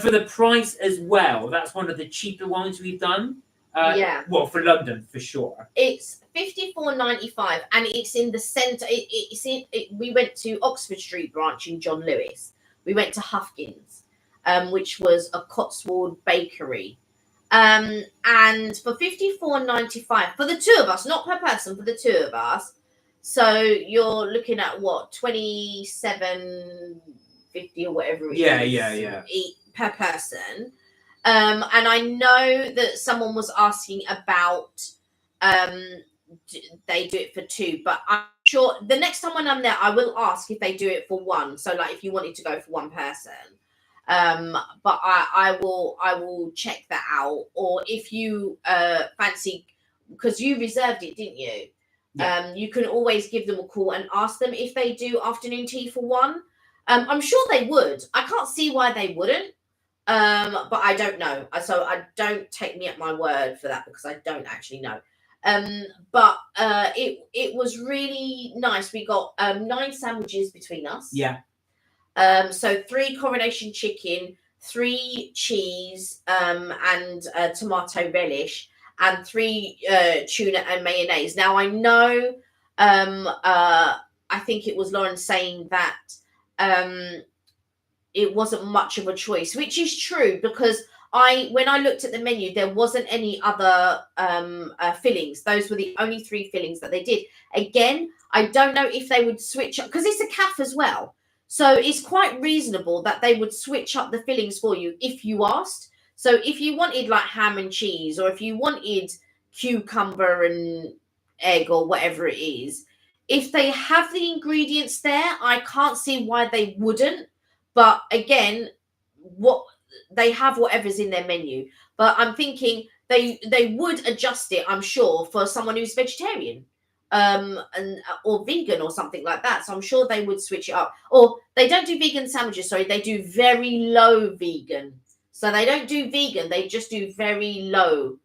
for the price as well, that's one of the cheaper ones we've done. Well, for London, for sure. It's £54.95, and it's in the centre. We went to Oxford Street branch in John Lewis. We went to Huffkins, which was a Cotswold bakery. And for £54.95 for the two of us, not per person, for the two of us. So you're looking at what, £27.50 or whatever it is. Yeah. Per person. And I know that someone was asking about they do it for two, but I'm sure the next time when I'm there, I will ask if they do it for one. So like if you wanted to go for one person. But I will check that out. Or if you fancy, because you reserved it, didn't you? Yeah. You can always give them a call and ask them if they do afternoon tea for one. I'm sure they would. I can't see why they wouldn't. But I don't know. So I don't take me at my word for that, because I don't actually know. But it was really nice. We got 9 sandwiches between us. Yeah. So 3 coronation chicken, 3 cheese, and tomato relish, and 3 tuna and mayonnaise. Now I know, I think it was Lauren saying that it wasn't much of a choice, which is true because when I looked at the menu, there wasn't any other fillings. Those were the only 3 fillings that they did. Again, I don't know if they would switch up because it's a calf as well. So it's quite reasonable that they would switch up the fillings for you if you asked. So if you wanted like ham and cheese, or if you wanted cucumber and egg or whatever it is, if they have the ingredients there, I can't see why they wouldn't. But again, what they have whatever's in their menu. But I'm thinking they would adjust it, I'm sure, for someone who's vegetarian and or vegan or something like that. So I'm sure they would switch it up. Or they don't do vegan sandwiches, sorry, they do very low vegan. So they don't do vegan, they just do very low.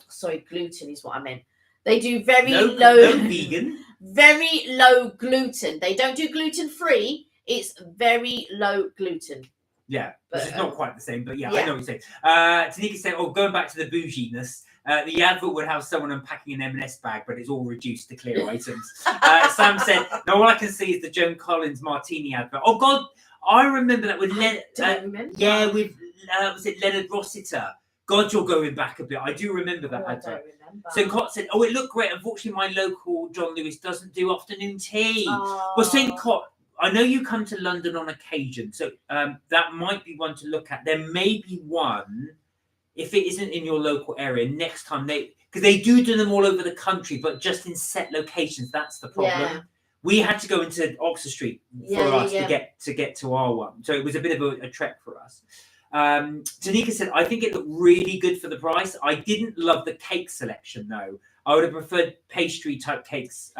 Sorry, gluten is what I meant. They do very low no vegan. Very low gluten. They don't do gluten free. It's very low gluten. Yeah, But, which is not quite the same, but yeah, yeah. I know what you're saying. Tanika said, going back to the bouginess, the advert would have someone unpacking an M&S bag, but it's all reduced to clear items. Sam said, no, all I can see is the Joan Collins martini advert. Oh, God, I remember that with Leonard. Yeah, with, was it Leonard Rossiter? God, you're going back a bit. I do remember that advert. I don't remember. So Cott said, it looked great. Unfortunately, my local John Lewis doesn't do afternoon tea. Oh. Well, St. Cott, I know you come to London on occasion, so that might be one to look at. There may be one, if it isn't in your local area, next time because they do them all over the country, but just in set locations. That's the problem. Yeah. We had to go into Oxford Street for us to get to our one, so it was a bit of a trek for us. Tanika said, I think it looked really good for the price. I didn't love the cake selection though. I would have preferred pastry type cakes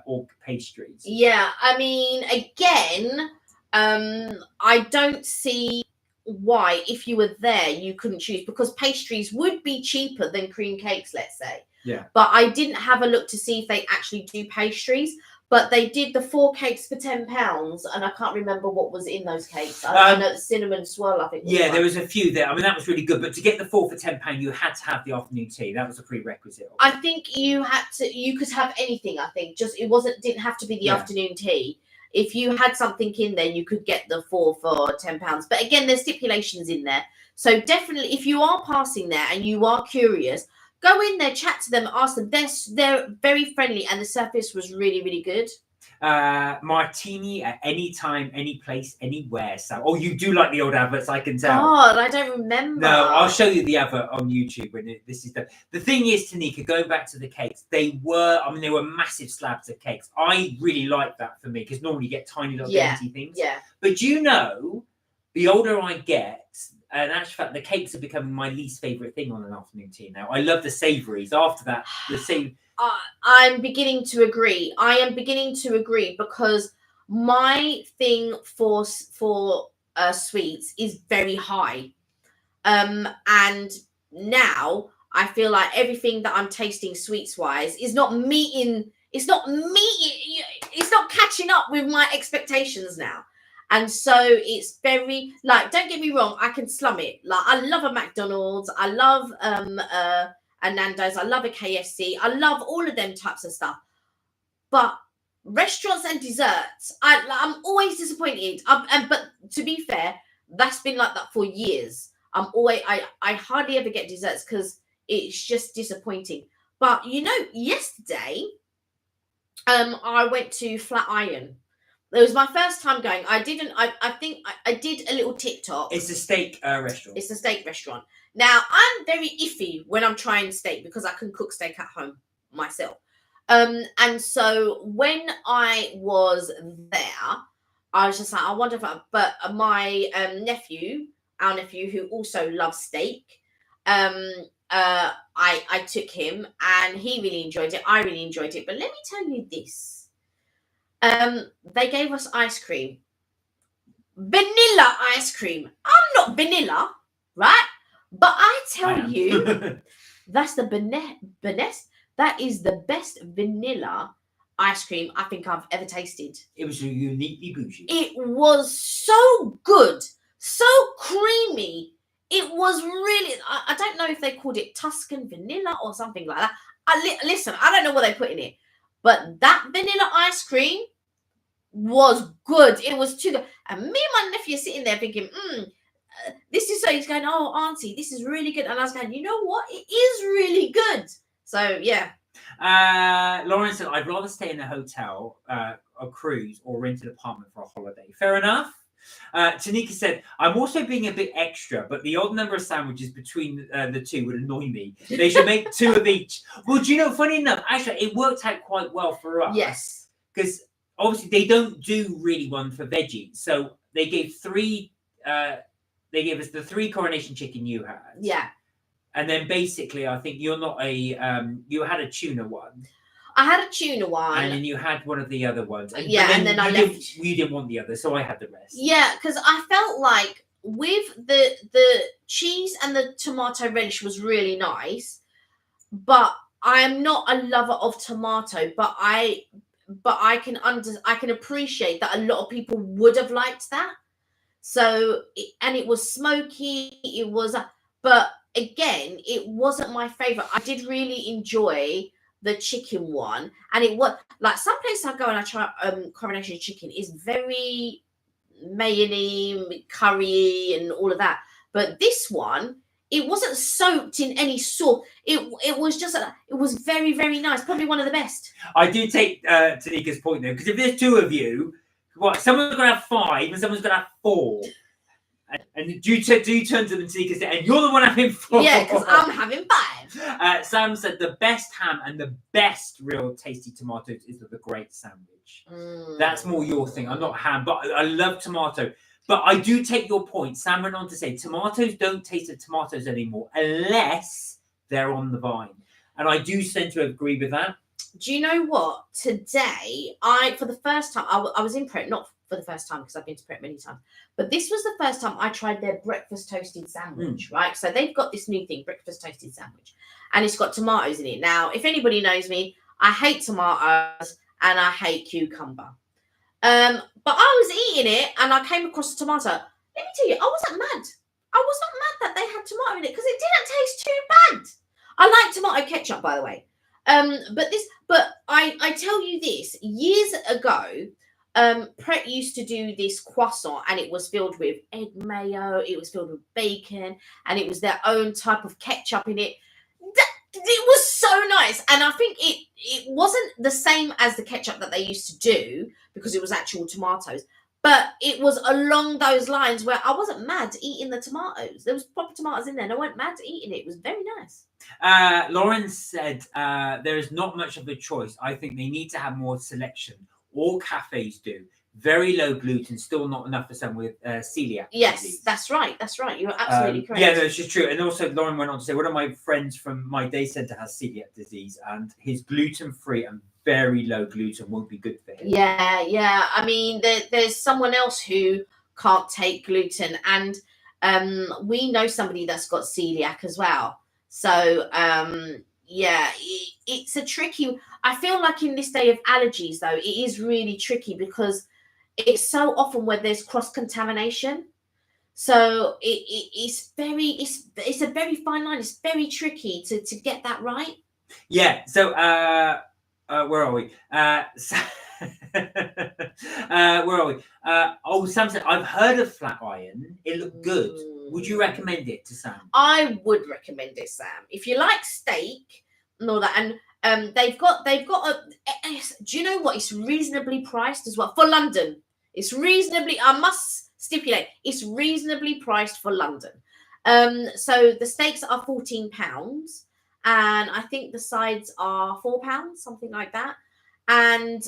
or pastries. Yeah, I mean, again, I don't see why, if you were there, you couldn't choose, because pastries would be cheaper than cream cakes, let's say. Yeah. But I didn't have a look to see if they actually do pastries. But they did the 4 cakes for £10, and I can't remember what was in those cakes. I know the cinnamon swirl, I think. Yeah, there was a few there. I mean, that was really good. But to get the 4 for £10, you had to have the afternoon tea. That was a prerequisite. I think you could have anything. I think just didn't have to be the afternoon tea. If you had something in there, you could get the 4 for £10. But again, there's stipulations in there. So definitely, if you are passing there and you are curious, go in there, chat to them, ask them. They're very friendly, and the service was really, really good. Martini at any time, any place, anywhere. So, you do like the old adverts, I can tell. God, I don't remember. No, I'll show you the advert on YouTube when this is done. The thing is, Tanika, going back to the cakes, they were massive slabs of cakes. I really like that for me, because normally you get tiny little dainty things. Yeah. But the older I get, and actually, fact, the cakes are becoming my least favourite thing on an afternoon tea now. I love the savouries. After that, the same. I'm beginning to agree. I am beginning to agree, because my thing for sweets is very high. And now I feel like everything that I'm tasting sweets wise is not meeting. It's not catching up with my expectations now. And so it's very, like, don't get me wrong, I can slum it. Like, I love a McDonald's, I love a Nando's, I love a KFC, I love all of them types of stuff. But restaurants and desserts, I'm always disappointed. But to be fair, that's been like that for years. I hardly ever get desserts because it's just disappointing. But yesterday, I went to Flatiron. It was my first time going. I think I did a little TikTok. It's a steak restaurant. It's a steak restaurant. Now, I'm very iffy when I'm trying steak, because I can cook steak at home myself. And so when I was there, I was just like, I wonder but my our nephew, who also loves steak, I took him, and he really enjoyed it. I really enjoyed it. But let me tell you this. They gave us ice cream, vanilla ice cream. I'm not vanilla, right? But I tell you, that's the best. That is the best vanilla ice cream I think I've ever tasted. It was uniquely bougie. It was so good, so creamy. It was really. I don't know if they called it Tuscan vanilla or something like that. Listen, I don't know what they put in it. But that vanilla ice cream, was good. It was too good. And me and my nephew sitting there thinking, this is so. He's going, oh, auntie, this is really good. And I was going, you know what? It is really good. So yeah. Lauren said, I'd rather stay in a hotel, a cruise, or rent an apartment for a holiday. Fair enough. Tanika said, I'm also being a bit extra, but the odd number of sandwiches between the two would annoy me. They should make 2 of each. Well, do you know, funny enough, actually, it worked out quite well for us. Yes. Because obviously they don't do really one for veggies. So they gave 3, they gave us the 3 coronation chicken you had. Yeah. And then basically, I think you're not a, you had a tuna one. I had a tuna one. And then you had one of the other ones. And, and then I left. You didn't want the other, so I had the rest. Yeah, because I felt like with the cheese and the tomato relish was really nice, but I am not a lover of tomato, but I can appreciate that a lot of people would have liked that. So, and it was smoky, it was, but again, it wasn't my favorite. I did really enjoy the chicken one, and it was like some places I go and I try coronation chicken is very mayonnaise, curry, and all of that. But this one, it wasn't soaked in any sauce. It was just it was very, very nice. Probably one of the best. I do take Tanika's point though, because if there's 2 of you, what, someone's gonna have 5 and someone's gonna have 4. And do you turn to them, Tanika, say, and you're the one having 4? Yeah, because I'm having 5. Sam said the best ham and the best real tasty tomatoes is with a great sandwich. That's more your thing. I'm not ham, but I love tomato. But I do take your point. Sam went on to say tomatoes don't taste of tomatoes anymore unless they're on the vine. And I do tend to agree with that. Do you know what? Today, for the first time, I was in Pret, not for the first time because I've been to Pret many times, but this was the first time I tried their breakfast toasted sandwich, right? So they've got this new thing, breakfast toasted sandwich, and it's got tomatoes in it. Now, if anybody knows me, I hate tomatoes and I hate cucumber. But I was eating it and I came across a tomato. Let me tell you, I wasn't mad. I was not mad that they had tomato in it because it didn't taste too bad. I like tomato ketchup, by the way. But I tell you this, years ago, Pret used to do this croissant and it was filled with egg mayo, it was filled with bacon, and it was their own type of ketchup in it. It was so nice, and I think it wasn't the same as the ketchup that they used to do because it was actual tomatoes, but it was along those lines where I wasn't mad eating the tomatoes. There was proper tomatoes in there and I wasn't mad eating it. It was very nice. Lauren said there is not much of a choice. I think they need to have more selection. All cafes do. Very low gluten, still not enough for someone with celiac disease. That's right. You're absolutely correct. Yeah, no, it's just true. And also, Lauren went on to say, one of my friends from my day centre has celiac disease, and his gluten-free and very low gluten won't be good for him. Yeah. I mean, there's someone else who can't take gluten, and we know somebody that's got celiac as well. So, it's a tricky. I feel like in this day of allergies, though, it is really tricky because it's so often where there's cross-contamination. So it's a very fine line. It's very tricky to get that right. Yeah. So where are we? Where are we? Sam said, I've heard of flat iron. It looked good. Would you recommend it to Sam? I would recommend it, Sam. If you like steak and all that, and they've got a. Do you know what? It's reasonably priced as well for London. It's reasonably. I must stipulate, it's reasonably priced for London. So the steaks are £14, and I think the sides are £4, something like that. And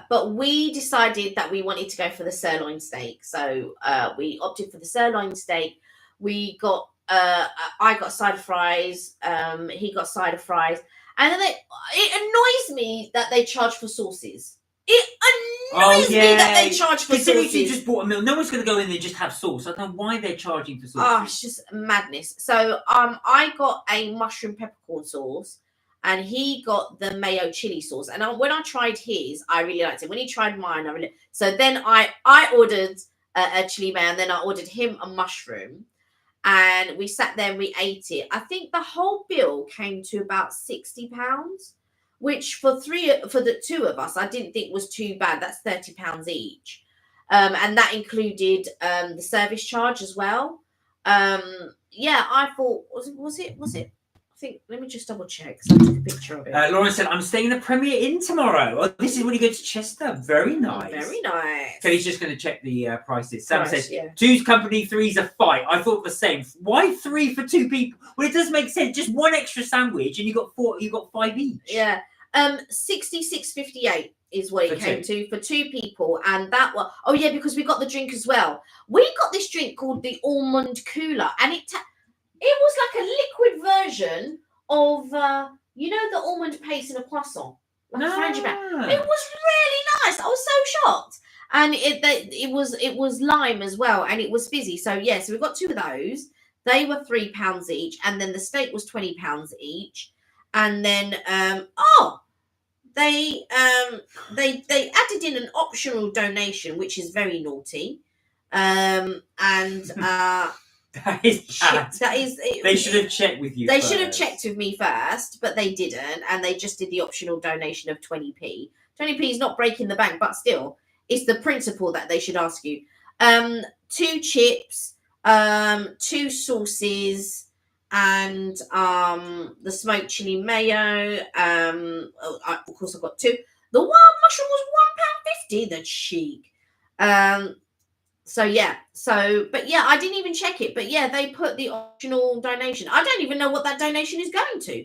but we decided that we wanted to go for the sirloin steak, so we opted for the sirloin steak. We got I got side of fries, he got side of fries, and then it annoys me that they charge for sauces. It annoys me that they charge for sauces. You just bought a meal, no one's going to go in there and just have sauce. I don't know why they're charging for sauce. Oh, it's just madness. So I got a mushroom peppercorn sauce, and he got the mayo chili sauce. And when I tried his, I really liked it. When he tried mine, so then I ordered a chili mayo, and then I ordered him a mushroom, and we sat there and we ate it. I think the whole bill came to about £60, which for the two of us, I didn't think was too bad. That's £30 each, and that included the service charge as well. Yeah, I thought was it? I think, let me just double check because I took a picture of it. Lauren said, I'm staying in the Premier Inn tomorrow. Oh, this is when you go to Chester. Very nice. Very nice. Kelly's just going to check the prices. Sam says, yeah. 2's company, 3's a fight. I thought the same. Why 3 for 2 people? Well, it does make sense. Just one extra sandwich and you got 5 each. Yeah. 66.58 is what it came to for 2 people, and that was because we got the drink as well. We got this drink called the almond cooler, and it was like a liquid version of the almond paste in a croissant, like a frangipane. It was really nice. I was so shocked, and it was lime as well, and it was fizzy. So we got 2 of those. They were £3 each, and then the steak was £20 each, and then they added in an optional donation, which is very naughty, and that is bad. They should have checked with you. They should have checked with me first, but they didn't, and they just did the optional donation of 20p. 20p is not breaking the bank, but still, it's the principle that they should ask you. 2 chips, 2 sauces, and the smoked chili mayo. Of course, I got 2. The wild mushroom was £1.50. The cheek. I didn't even check it. But they put the optional donation. I don't even know what that donation is going to,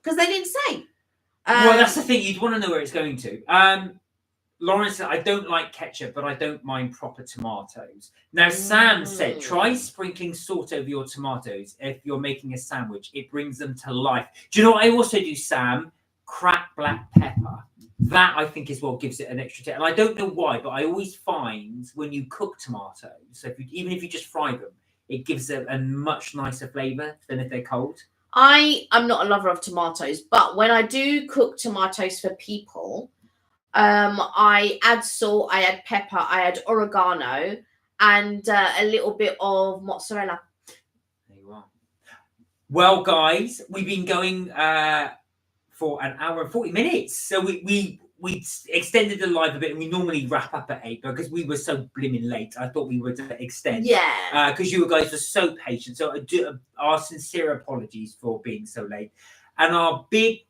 because they didn't say. Well, that's the thing. You'd want to know where it's going to. Lauren said, I don't like ketchup, but I don't mind proper tomatoes. Now, Sam said, try sprinkling salt over your tomatoes if you're making a sandwich. It brings them to life. Do you know what I also do, Sam? Cracked black pepper. That, I think, is what gives it an extra taste. And I don't know why, but I always find when you cook tomatoes, so even if you just fry them, it gives them a much nicer flavour than if they're cold. I'm not a lover of tomatoes, but when I do cook tomatoes for people, I add salt, I add pepper, I add oregano, and a little bit of mozzarella. There you are. Well, guys, we've been going for an hour and 40 minutes. So we extended the live a bit, and we normally wrap up at 8 because we were so blimmin' late. I thought we would extend. Yeah. Because you guys were so patient. So I do our sincere apologies for being so late. And our big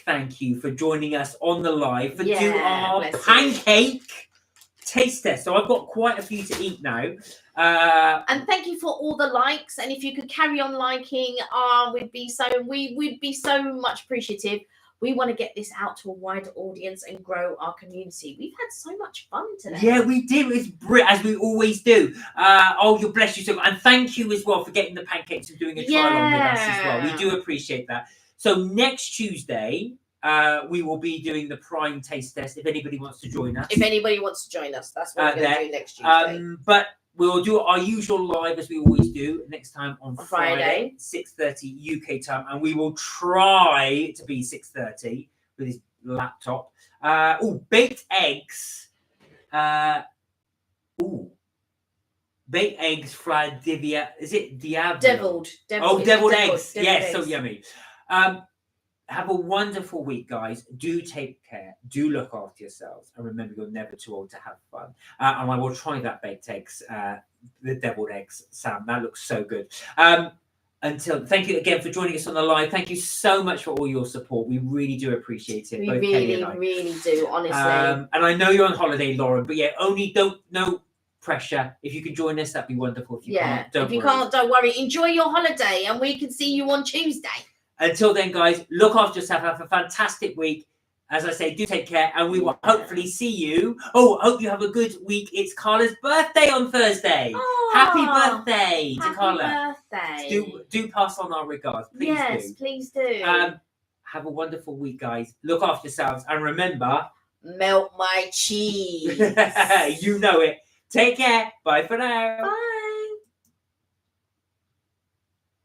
thank you for joining us on the live for do our pancake taste test. So I've got quite a few to eat now. And thank you for all the likes. And if you could carry on liking, we'd be so much appreciative. We want to get this out to a wider audience and grow our community. We've had so much fun today. Yeah, we did. It's brilliant, as we always do. You bless you so much. And thank you as well for getting the pancakes and doing a try along with us as well. We do appreciate that. So next Tuesday, we will be doing the Prime Taste Test if anybody wants to join us. If anybody wants to join us, that's what we're going to do next Tuesday. But we'll do our usual live as we always do next time on Friday, 6:30 UK time, and we will try to be 6:30 with his laptop. Baked eggs. Baked eggs fried is it diavolo? Deviled eggs. Yes, so eggs. yummy. Have a wonderful week, guys. Do take care. Do look after yourselves. And remember, you're never too old to have fun. And I will try that baked eggs, the deviled eggs, Sam. That looks so good. Thank you again for joining us on the live. Thank you so much for all your support. We really do appreciate it. We really do, honestly. And I know you're on holiday, Lauren, but no pressure. If you can join us, that'd be wonderful. If you can't, don't worry. Enjoy your holiday, and we can see you on Tuesday. Until then, guys, look after yourself. Have a fantastic week. As I say, do take care, and we will hopefully see you. Hope you have a good week. It's Carla's birthday on Thursday. Happy birthday to Carla. Do pass on our regards. Please do. Have a wonderful week, guys. Look after yourselves, and remember, melt my cheese. You know it. Take care. Bye for now. Bye.